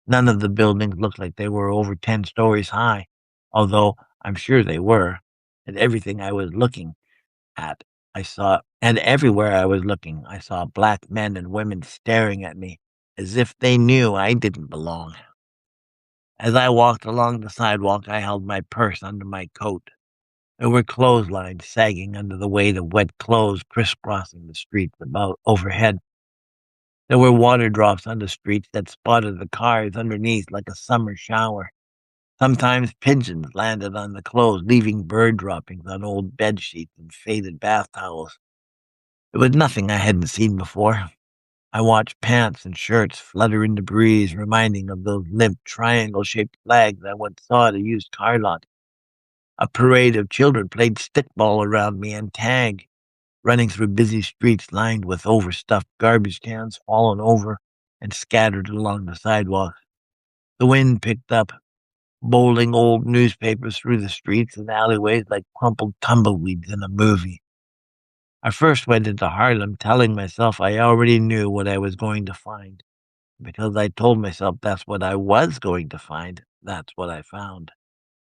None of the buildings looked like they were over 10 stories high, although I'm sure they were. And everything I was looking at, and everywhere I was looking, I saw black men and women staring at me as if they knew I didn't belong. As I walked along the sidewalk, I held my purse under my coat. There were clotheslines sagging under the weight of wet clothes crisscrossing the streets about overhead. There were water drops on the streets that spotted the cars underneath like a summer shower. Sometimes pigeons landed on the clothes, leaving bird droppings on old bed sheets and faded bath towels. It was nothing I hadn't seen before. I watched pants and shirts flutter in the breeze, reminding of those limp triangle-shaped flags I once saw at a used car lot. A parade of children played stickball around me and tag, running through busy streets lined with overstuffed garbage cans fallen over and scattered along the sidewalks. The wind picked up, bowling old newspapers through the streets and alleyways like crumpled tumbleweeds in a movie. I first went into Harlem telling myself I already knew what I was going to find. Because I told myself that's what I was going to find, that's what I found.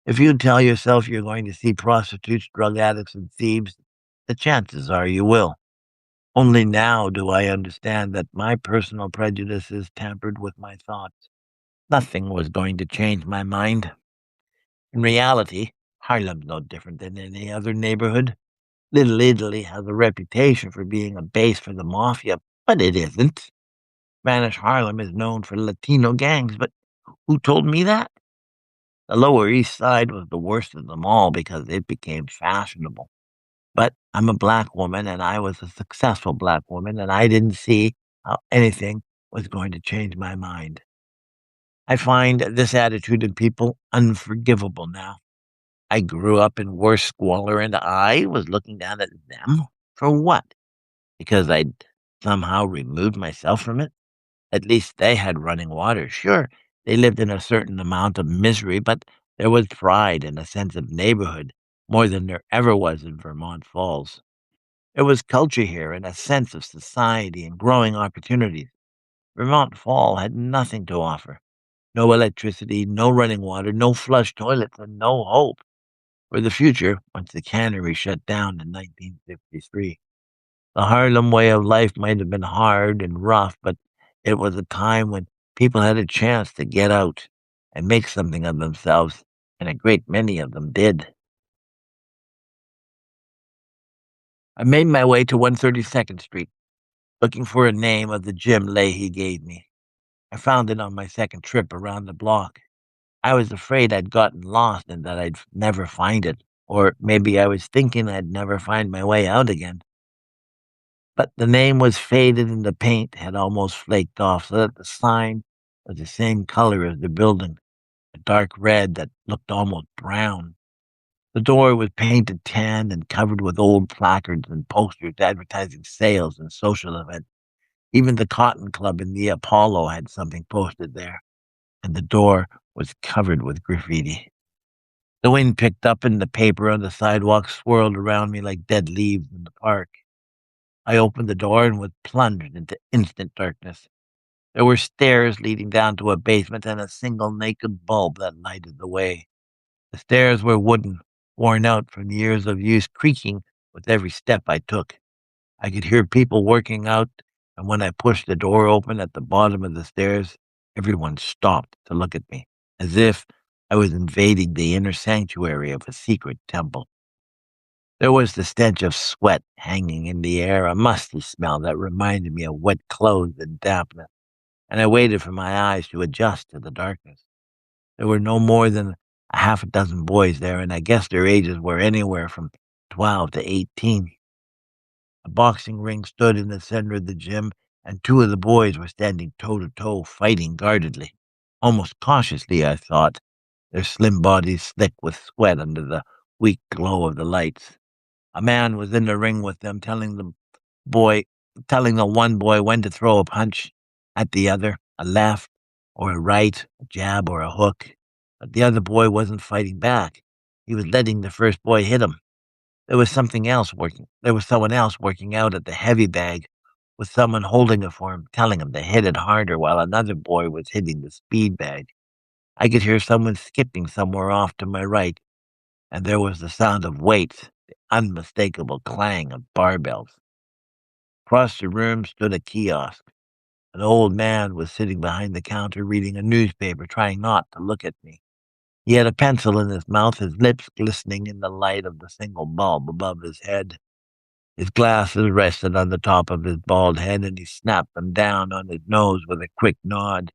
If you tell yourself you're going to see prostitutes, drug addicts, and thieves, the chances are you will. Only now do I understand that my personal prejudices tampered with my thoughts. Nothing was going to change my mind. In reality, Harlem's no different than any other neighborhood. Little Italy has a reputation for being a base for the mafia, but it isn't. Spanish Harlem is known for Latino gangs, but who told me that? The Lower East Side was the worst of them all because it became fashionable. But I'm a black woman, and I was a successful black woman, and I didn't see how anything was going to change my mind. I find this attitude in people unforgivable now. I grew up in worse squalor, and I was looking down at them for what? Because I'd somehow removed myself from it? At least they had running water. Sure, they lived in a certain amount of misery, but there was pride and a sense of neighborhood, more than there ever was in Vermont Falls. There was culture here and a sense of society and growing opportunities. Vermont Fall had nothing to offer. No electricity, no running water, no flush toilets, and no hope for the future once the cannery shut down in 1953. The Harlem way of life might have been hard and rough, but it was a time when people had a chance to get out and make something of themselves, and a great many of them did. I made my way to 132nd Street, looking for a name of the gym Leahy gave me. I found it on my second trip around the block. I was afraid I'd gotten lost and that I'd never find it, or maybe I was thinking I'd never find my way out again. But the name was faded and the paint had almost flaked off so that the sign was the same color as the building, a dark red that looked almost brown. The door was painted tan and covered with old placards and posters advertising sales and social events. Even the Cotton Club in the Apollo had something posted there, and the door was covered with graffiti. The wind picked up and the paper on the sidewalk swirled around me like dead leaves in the park. I opened the door and was plunged into instant darkness. There were stairs leading down to a basement and a single naked bulb that lighted the way. The stairs were wooden, worn out from years of use, creaking with every step I took. I could hear people working out, and when I pushed the door open at the bottom of the stairs, everyone stopped to look at me, as if I was invading the inner sanctuary of a secret temple. There was the stench of sweat hanging in the air, a musty smell that reminded me of wet clothes and dampness, and I waited for my eyes to adjust to the darkness. There were no more than a half a dozen boys there, and I guess their ages were anywhere from 12 to 18. A boxing ring stood in the center of the gym, and two of the boys were standing toe-to-toe, fighting guardedly. Almost cautiously, I thought, their slim bodies slick with sweat under the weak glow of the lights. A man was in the ring with them, telling the one boy when to throw a punch at the other, a left, or a right, a jab, or a hook. But the other boy wasn't fighting back. He was letting the first boy hit him. There was something else working. There was someone else working out at the heavy bag, with someone holding it for him, telling him to hit it harder, while another boy was hitting the speed bag. I could hear someone skipping somewhere off to my right, and there was the sound of weights, the unmistakable clang of barbells. Across the room stood a kiosk. An old man was sitting behind the counter reading a newspaper, trying not to look at me. He had a pencil in his mouth, his lips glistening in the light of the single bulb above his head. His glasses rested on the top of his bald head, and he snapped them down on his nose with a quick nod.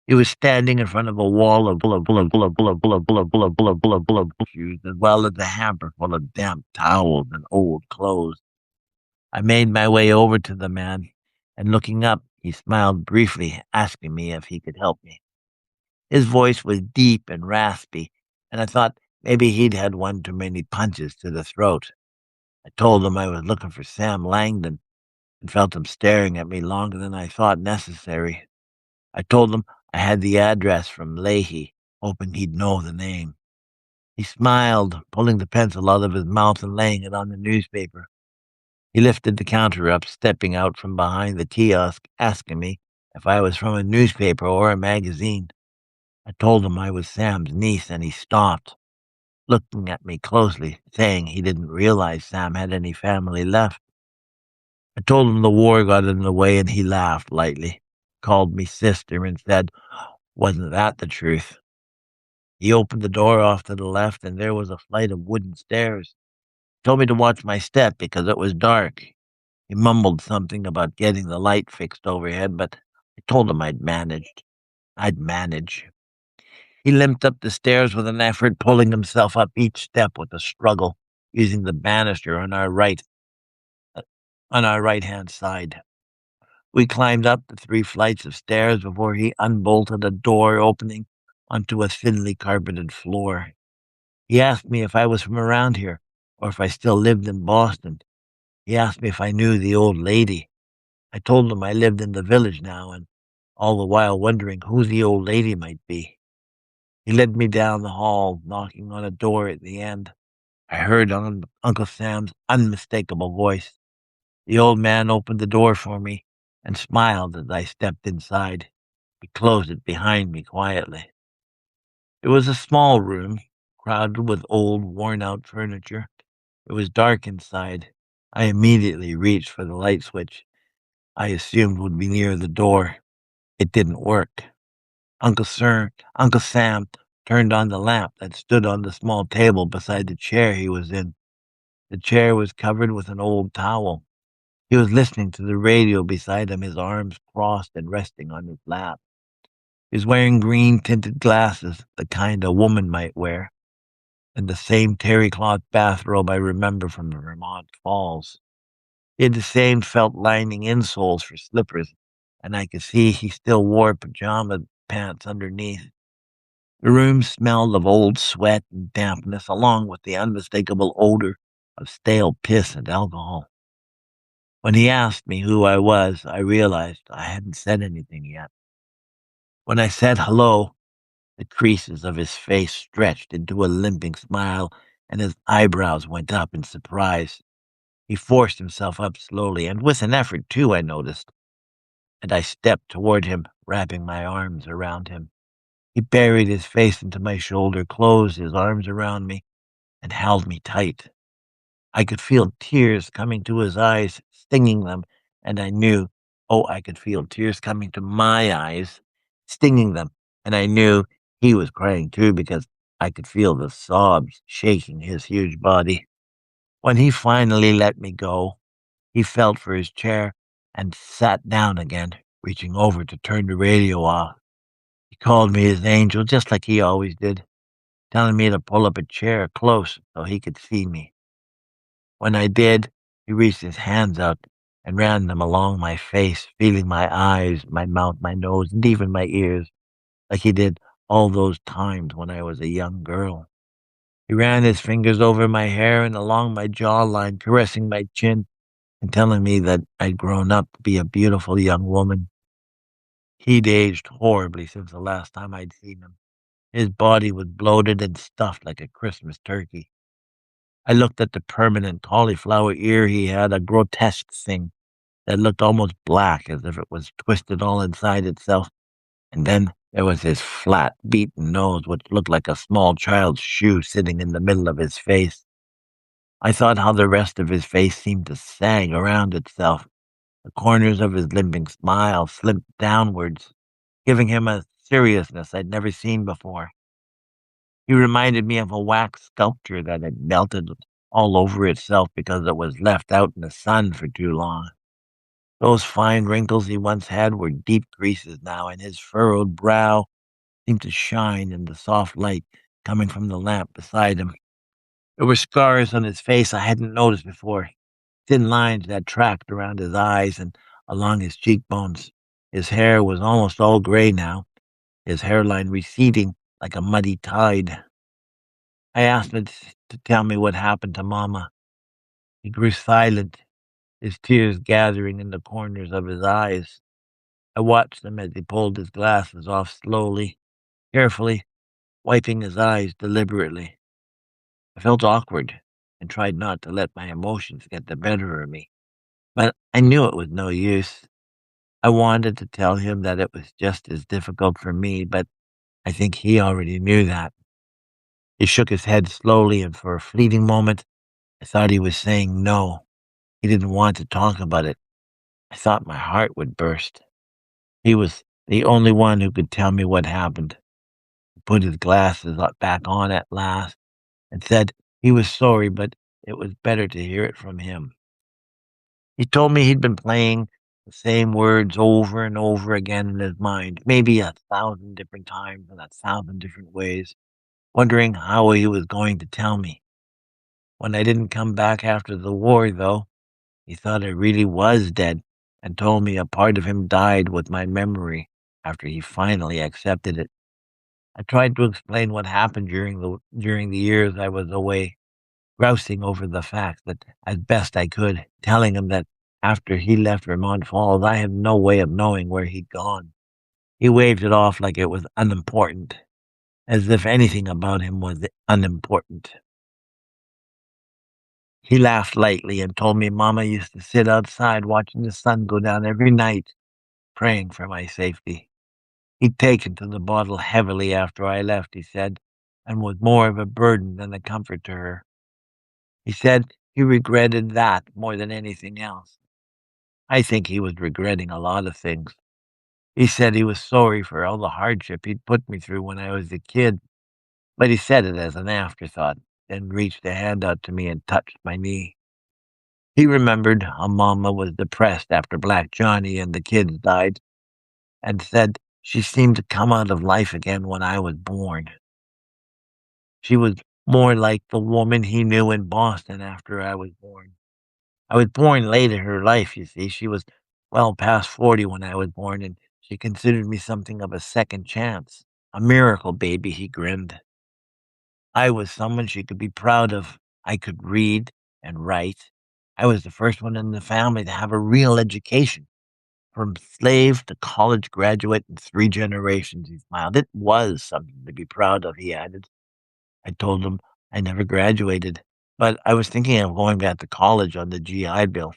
He was standing in front of a wall of shoes, as well as a hamper full of damp towels and old clothes. I made my way over to the man, and looking up, he smiled briefly, asking me if he could help me. His voice was deep and raspy, and I thought maybe he'd had one too many punches to the throat. I told him I was looking for Sam Langdon, and felt him staring at me longer than I thought necessary. I told him I had the address from Leahy, hoping he'd know the name. He smiled, pulling the pencil out of his mouth and laying it on the newspaper. He lifted the counter up, stepping out from behind the kiosk, asking me if I was from a newspaper or a magazine. I told him I was Sam's niece, and he stopped, looking at me closely, saying he didn't realize Sam had any family left. I told him the war got in the way, and he laughed lightly, called me sister, and said, "Wasn't that the truth?" He opened the door off to the left, and there was a flight of wooden stairs. He told me to watch my step because it was dark. He mumbled something about getting the light fixed overhead, but I told him I'd manage. He limped up the stairs with an effort, pulling himself up each step with a struggle, using the banister on our right-hand side. We climbed up the 3 flights of stairs before he unbolted a door opening onto a thinly carpeted floor. He asked me if I was from around here, or if I still lived in Boston. He asked me if I knew the old lady. I told him I lived in the village now, and all the while wondering who the old lady might be. He led me down the hall, knocking on a door at the end. I heard Uncle Sam's unmistakable voice. The old man opened the door for me and smiled as I stepped inside. He closed it behind me quietly. It was a small room, crowded with old, worn-out furniture. It was dark inside. I immediately reached for the light switch I assumed would be near the door. It didn't work. Uncle Sam turned on the lamp that stood on the small table beside the chair he was in. The chair was covered with an old towel. He was listening to the radio beside him, his arms crossed and resting on his lap. He was wearing green-tinted glasses, the kind a woman might wear, and the same terry cloth bathrobe I remember from the Vermont Falls. He had the same felt lining insoles for slippers, and I could see he still wore pajama pants underneath. The room smelled of old sweat and dampness, along with the unmistakable odor of stale piss and alcohol. When he asked me who I was, I realized I hadn't said anything yet. When I said hello, the creases of his face stretched into a limping smile, and his eyebrows went up in surprise. He forced himself up slowly, and with an effort, too, I noticed, and I stepped toward him, wrapping my arms around him. He buried his face into my shoulder, closed his arms around me, and held me tight. I could feel tears coming to his eyes, stinging them, and I could feel tears coming to my eyes, stinging them, and I knew he was crying too because I could feel the sobs shaking his huge body. When he finally let me go, he felt for his chair and sat down again, reaching over to turn the radio off. He called me his angel, just like he always did, telling me to pull up a chair close so he could see me. When I did, he reached his hands out and ran them along my face, feeling my eyes, my mouth, my nose, and even my ears, like he did all those times when I was a young girl. He ran his fingers over my hair and along my jawline, caressing my chin and telling me that I'd grown up to be a beautiful young woman. He'd aged horribly since the last time I'd seen him. His body was bloated and stuffed like a Christmas turkey. I looked at the permanent cauliflower ear he had, a grotesque thing that looked almost black as if it was twisted all inside itself. And then there was his flat, beaten nose, which looked like a small child's shoe sitting in the middle of his face. I thought how the rest of his face seemed to sag around itself. The corners of his limping smile slipped downwards, giving him a seriousness I'd never seen before. He reminded me of a wax sculpture that had melted all over itself because it was left out in the sun for too long. Those fine wrinkles he once had were deep creases now, and his furrowed brow seemed to shine in the soft light coming from the lamp beside him. There were scars on his face I hadn't noticed before, thin lines that tracked around his eyes and along his cheekbones. His hair was almost all gray now, his hairline receding like a muddy tide. I asked him to tell me what happened to Mama. He grew silent, his tears gathering in the corners of his eyes. I watched him as he pulled his glasses off slowly, carefully, wiping his eyes deliberately. I felt awkward and tried not to let my emotions get the better of me, but I knew it was no use. I wanted to tell him that it was just as difficult for me, but I think he already knew that. He shook his head slowly, and for a fleeting moment, I thought he was saying no. He didn't want to talk about it. I thought my heart would burst. He was the only one who could tell me what happened. He put his glasses back on at last and said he was sorry, but it was better to hear it from him. He told me he'd been playing the same words over and over again in his mind, maybe 1,000 different times in 1,000 different ways, wondering how he was going to tell me. When I didn't come back after the war, though, he thought I really was dead and told me a part of him died with my memory after he finally accepted it. I tried to explain what happened during the years I was away, grousing over the fact that as best I could, telling him that after he left Vermont Falls, I had no way of knowing where he'd gone. He waved it off like it was unimportant, as if anything about him was unimportant. He laughed lightly and told me Mama used to sit outside watching the sun go down every night, praying for my safety. He'd taken to the bottle heavily after I left, he said, and was more of a burden than a comfort to her. He said he regretted that more than anything else. I think he was regretting a lot of things. He said he was sorry for all the hardship he'd put me through when I was a kid, but he said it as an afterthought, then reached a hand out to me and touched my knee. He remembered how Mama was depressed after Black Johnny and the kids died, and said she seemed to come out of life again when I was born. She was more like the woman he knew in Boston after I was born. I was born late in her life, you see. She was well past 40 when I was born, and she considered me something of a second chance. A miracle baby, he grinned. I was someone she could be proud of. I could read and write. I was the first one in the family to have a real education. From slave to college graduate in 3 generations, he smiled. It was something to be proud of, he added. I told him I never graduated, but I was thinking of going back to college on the GI Bill.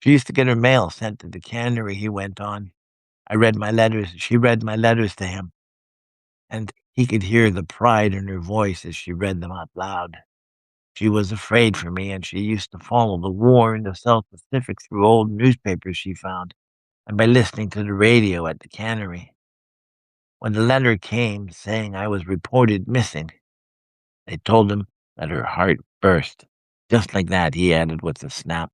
She used to get her mail sent to the cannery, he went on. She read my letters to him, and he could hear the pride in her voice as she read them out loud. She was afraid for me, and she used to follow the war in the South Pacific through old newspapers she found, and by listening to the radio at the cannery. When the letter came saying I was reported missing, they told him that her heart burst. Just like that, he added with a snap.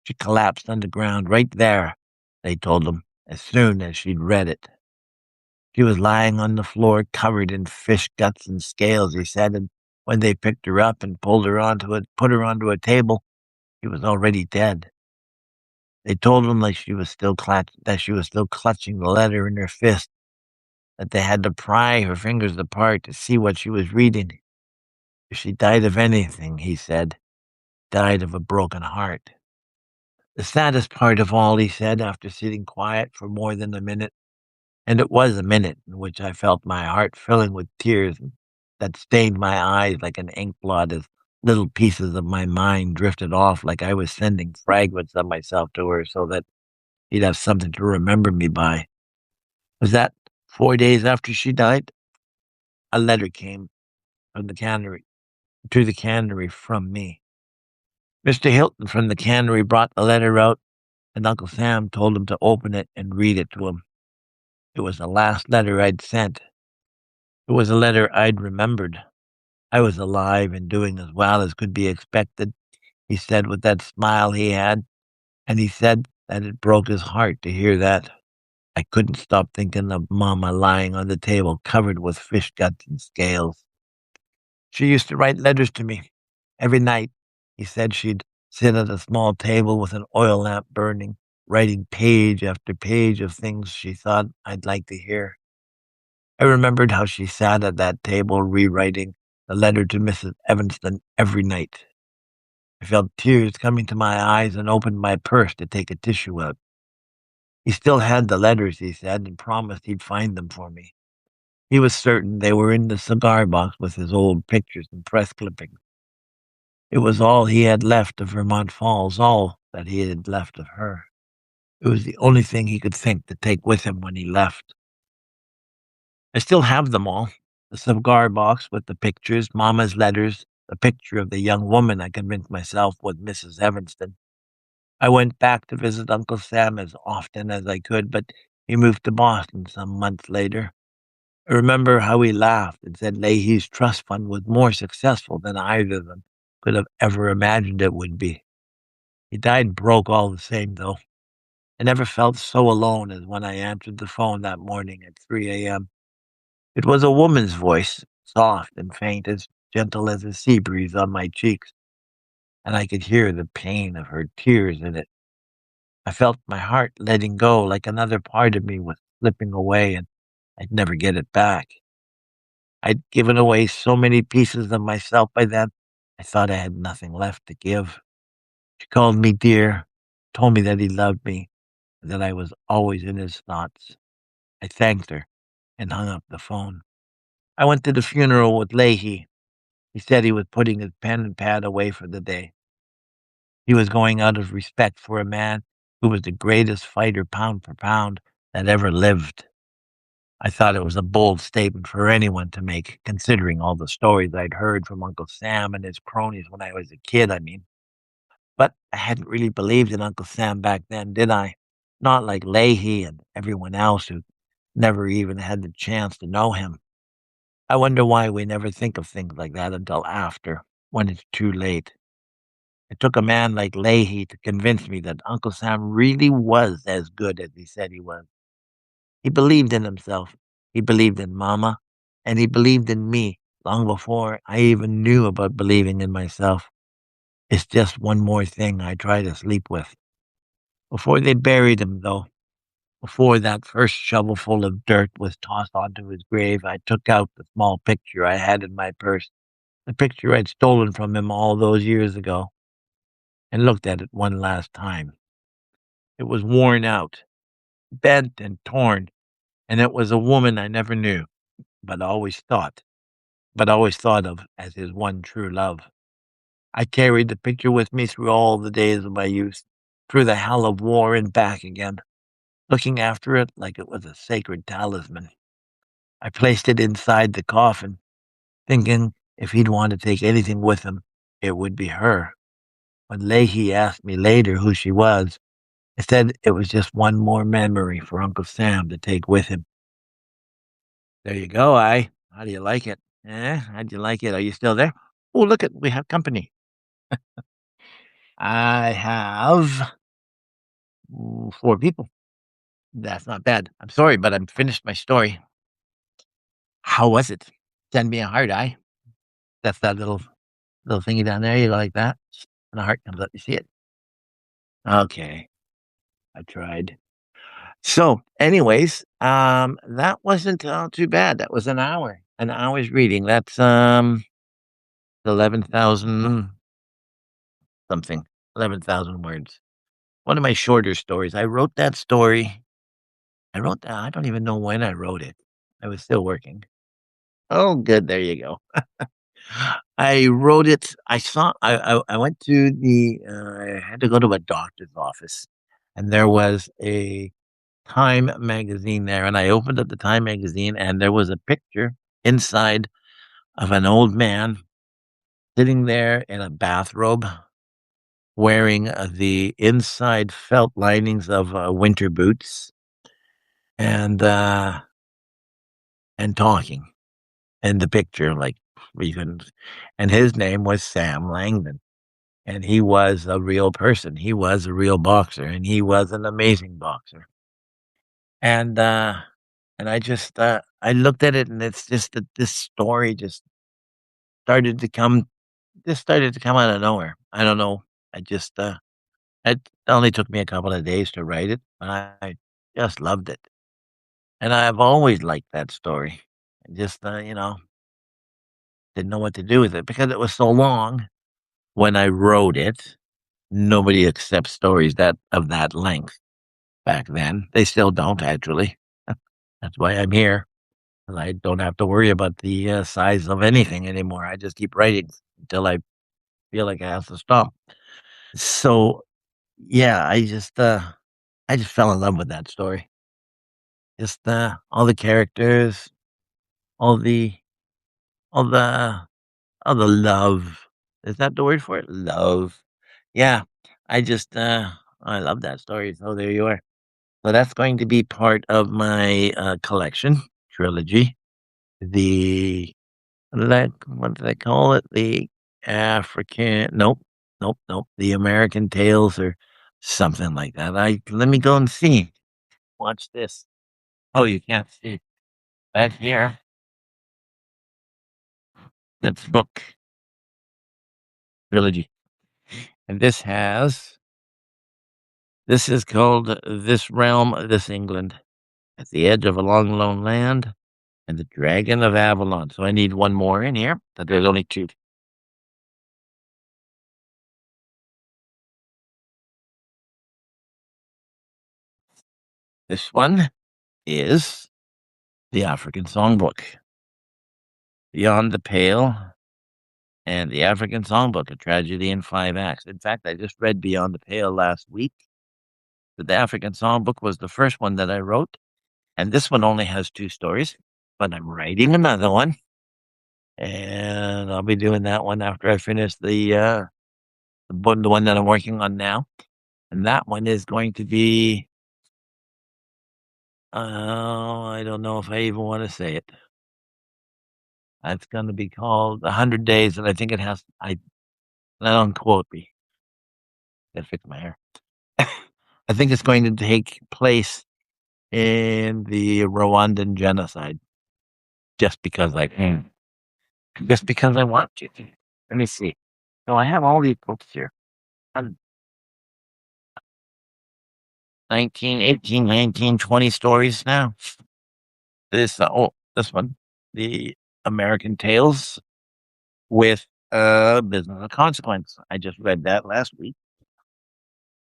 She collapsed on the ground right there, they told him, as soon as she'd read it. She was lying on the floor covered in fish guts and scales, he said, and when they picked her up and put her onto a table, she was already dead. They told him that she was still clutching the letter in her fist, that they had to pry her fingers apart to see what she was reading. If she died of anything, he said, died of a broken heart. The saddest part of all, he said, after sitting quiet for more than a minute, And it was a minute in which I felt my heart filling with tears that stained my eyes like an ink blot as little pieces of my mind drifted off like I was sending fragments of myself to her so that he'd have something to remember me by. Was that 4 days after she died? A letter came from the cannery to the cannery from me. Mr. Hilton from the cannery brought the letter out, and Uncle Sam told him to open it and read it to him. It was the last letter I'd sent. It was a letter I'd remembered. I was alive and doing as well as could be expected, he said with that smile he had, and he said that it broke his heart to hear that. I couldn't stop thinking of Mama lying on the table covered with fish guts and scales. She used to write letters to me. Every night, he said she'd sit at a small table with an oil lamp burning, writing page after page of things she thought I'd like to hear. I remembered how she sat at that table rewriting the letter to Mrs. Evanston every night. I felt tears coming to my eyes and opened my purse to take a tissue out. He still had the letters, he said, and promised he'd find them for me. He was certain they were in the cigar box with his old pictures and press clippings. It was all he had left of Vermont Falls, all that he had left of her. It was the only thing he could think to take with him when he left. I still have them all. The cigar box with the pictures, Mama's letters, the picture of the young woman I convinced myself was Mrs. Evanston. I went back to visit Uncle Sam as often as I could, but he moved to Boston some months later. I remember how he laughed and said Leahy's trust fund was more successful than either of them could have ever imagined it would be. He died broke all the same, though. I never felt so alone as when I answered the phone that morning at 3 a.m. It was a woman's voice, soft and faint, as gentle as a sea breeze on my cheeks, and I could hear the pain of her tears in it. I felt my heart letting go like another part of me was slipping away and I'd never get it back. I'd given away so many pieces of myself by then, I thought I had nothing left to give. She called me dear, told me that he loved me, and that I was always in his thoughts. I thanked her and hung up the phone. I went to the funeral with Leahy. He said he was putting his pen and pad away for the day. He was going out of respect for a man who was the greatest fighter pound for pound that ever lived. I thought it was a bold statement for anyone to make, considering all the stories I'd heard from Uncle Sam and his cronies when I was a kid, I mean. But I hadn't really believed in Uncle Sam back then, did I? Not like Leahy and everyone else who never even had the chance to know him. I wonder why we never think of things like that until after, when it's too late. It took a man like Leahy to convince me that Uncle Sam really was as good as he said he was. He believed in himself, he believed in Mama, and he believed in me long before I even knew about believing in myself. It's just one more thing I try to sleep with. Before they buried him, though, before that first shovelful of dirt was tossed onto his grave, I took out the small picture I had in my purse, the picture I'd stolen from him all those years ago, and looked at it one last time. It was worn out, bent and torn, and it was a woman I never knew, but always thought, of as his one true love. I carried the picture with me through all the days of my youth, through the hell of war and back again, looking after it like it was a sacred talisman. I placed it inside the coffin, thinking if he'd want to take anything with him, it would be her. When Leahy asked me later who she was, I said it was just one more memory for Uncle Sam to take with him. There you go, How do you like it? How'd you like it? Are you still there? Oh, look at we have company. I have 4 people. That's not bad. I'm sorry, but I'm finished my story. How was it? Send me a heart, That's that little thingy down there. You go like that, and a heart comes up. You see it? Okay, I tried. So, anyways, that wasn't too bad. That was an hour's reading. That's 11,000 something, 11,000 words. One of my shorter stories. I wrote that story I wrote that. I don't even know when I wrote it. I was still working. Oh, good. There you go. I wrote it. I went to I had to go to a doctor's office, and there was a Time magazine there, and I opened up the Time magazine, and there was a picture inside of an old man sitting there in a bathrobe, wearing the inside felt linings of winter boots, and uh, and talking in the picture, like we couldn't. And his name was Sam Langdon, and he was a real person. He was a real boxer, and he was an amazing boxer. And I looked at it, and it's just that this story started to come started to come out of nowhere. I don't know. I just it only took me a couple of days to write it, but I just loved it. And I've always liked that story. I just didn't know what to do with it because it was so long when I wrote it. Nobody accepts stories that of that length back then. They still don't actually. That's why I'm here. 'Cause I don't have to worry about the size of anything anymore. I just keep writing until I feel like I have to stop. So yeah, I just fell in love with that story. Just all the characters, all the all the all the love. Is that the word for it? Love. Yeah. I just I love that story. So there you are. So that's going to be part of my collection trilogy. The Like, what do they call it? The African nope, the American Tales or something like that. Let me go and see. Watch this. Oh, you can't see. Back here. That's book trilogy. And this is called This Realm, This England. At the edge of a long lone land and the Dragon of Avalon. So I need one more in here, but there's only two. This one is the African Songbook. Beyond the Pale and the African Songbook, A Tragedy in Five Acts. In fact, I just read Beyond the Pale last week. The African Songbook was the first one that I wrote, and this one only has two stories, but I'm writing another one, and I'll be doing that one after I finish the one that I'm working on now. And that one is going to be, I don't know if I even want to say it. It's going to be called 100 Days, and I think it has, I don't quote me. Gotta fix my hair. I think it's going to take place in the Rwandan genocide, just because just because I want to. Let me see. So I have all these books here. 19, 18, 19, 20 stories now. This one, the American Tales with Business of Consequence. I just read that last week.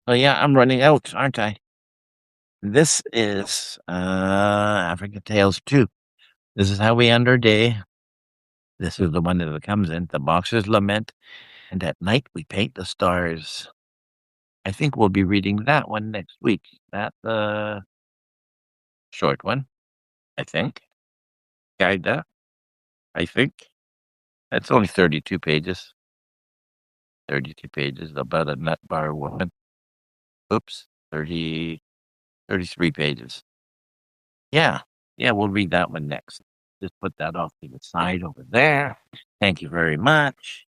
So yeah, I'm running out, aren't I? This is African Tales 2. This is how we end our day. This is the one that comes in. The Boxer's Lament. And at night we paint the stars. I think we'll be reading that one next week. That's the short one, I think. Guide that, I think. That's only 32 pages. 32 pages about a nut bar woman. Oops, 33 pages. Yeah, yeah, we'll read that one next. Just put that off to the side over there. Thank you very much.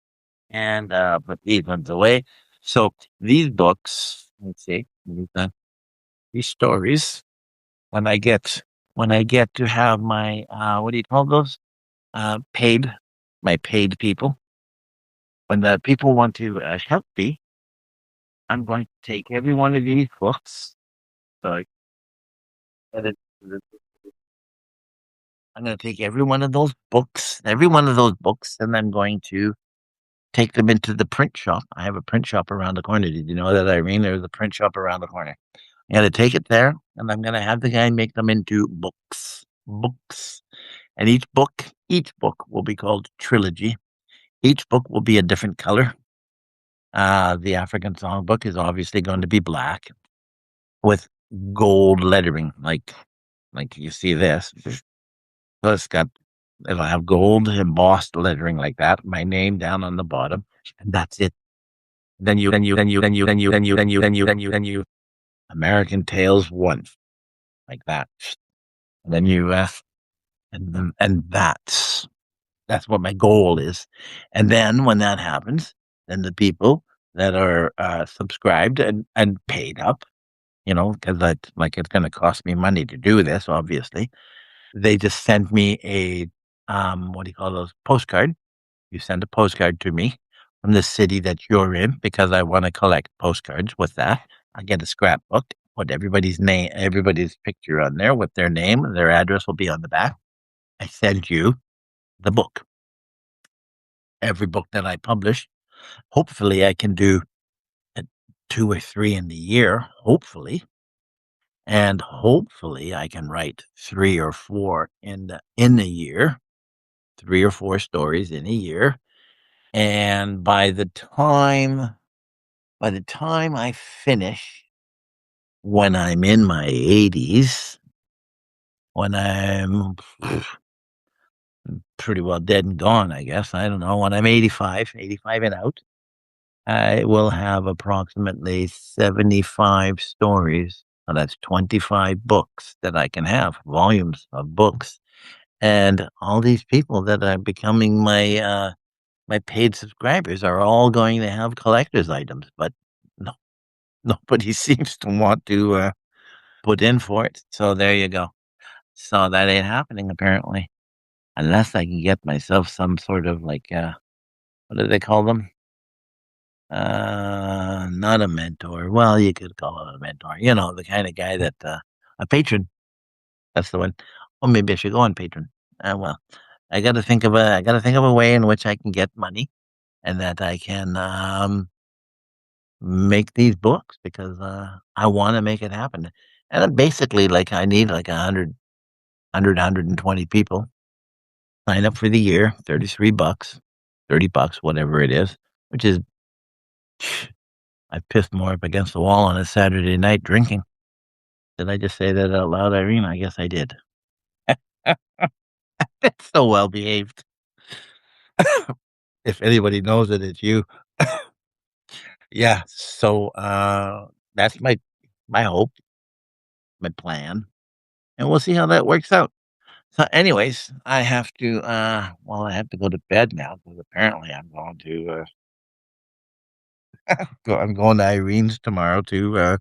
And put these ones away. So these books, let's see, these stories, when I get to have my what do you call those? Paid, my paid people. When the people want to help me, I'm going to take every one of these books. So I'm going to take every one of those books, and I'm going to take them into the print shop. I have a print shop around the corner. Did you know that, Irene? There's a print shop around the corner. I'm gonna take it there, and I'm gonna have the guy make them into books. Books. And each book will be called Trilogy. Each book will be a different color. The African Songbook is obviously going to be black with gold lettering, like you see this. So it'll have gold embossed lettering like that. My name down on the bottom, and that's it. Then you. American Tales 1, like that. And then and that's what my goal is. And then when that happens, then the people that are subscribed and paid up, because it's going to cost me money to do this, obviously. They just send me a what do you call those, postcard. You send a postcard to me from the city that you're in, because I want to collect postcards with that. I get a scrapbook, put everybody's name, everybody's picture on there with their name, and their address will be on the back. I send you the book. Every book that I publish, hopefully I can do 2 or 3 in the year, hopefully. And hopefully I can write 3 or 4 in a year, 3 or 4 stories in a year. And by the time I finish, when I'm in my 80s, when I'm pretty well dead and gone, I guess, I don't know, when I'm 85 and out, I will have approximately 75 stories. So that's 25 books that I can have, volumes of books. And all these people that are becoming my paid subscribers are all going to have collector's items, but no, nobody seems to want to put in for it. So there you go. So that ain't happening apparently, unless I can get myself some sort of what do they call them? Not a mentor. Well, you could call it a mentor. The kind of guy that a patron. That's the one. Or maybe I should go on Patreon. Well, I got to think of a way in which I can get money, and that I can make these books, because I want to make it happen. And then basically, I need 120 people sign up for the year, $33, $30, whatever it is, which is I pissed more up against the wall on a Saturday night drinking. Did I just say that out loud, Irene? I guess I did. It's so well behaved. If anybody knows it, it's you. Yeah. So that's my hope, my plan, and we'll see how that works out. So, anyways, I have to I have to go to bed now, because apparently I'm going to I'm going to Irene's tomorrow to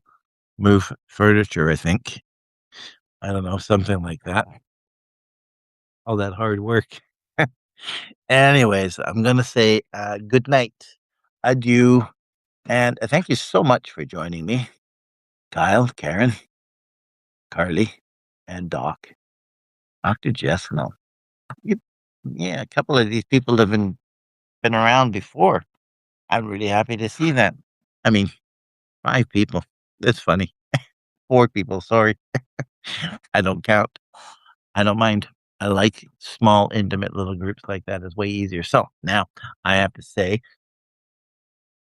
move furniture, I think. I don't know, something like that. All that hard work. Anyways, I'm going to say good night, adieu, and thank you so much for joining me, Kyle, Karen, Carly, and Doc. Dr. Jess, no. Yeah, a couple of these people have been around before. I'm really happy to see that. I mean, 5 people. That's funny. 4 people, sorry. I don't count. I don't mind. I like small, intimate little groups like that. It's way easier. So now I have to say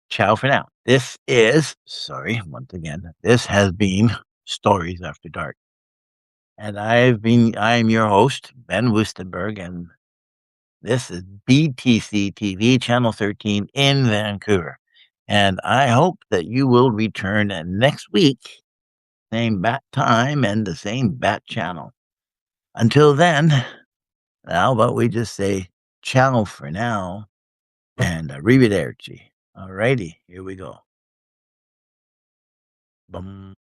ciao for now. Once again, this has been Stories After Dark. And I'm your host, Ben Woestenburg, and this is BTC-TV, Channel 13 in Vancouver. And I hope that you will return next week, same bat time and the same bat channel. Until then, how about we just say ciao for now and arrivederci. Alrighty, here we go. Bum.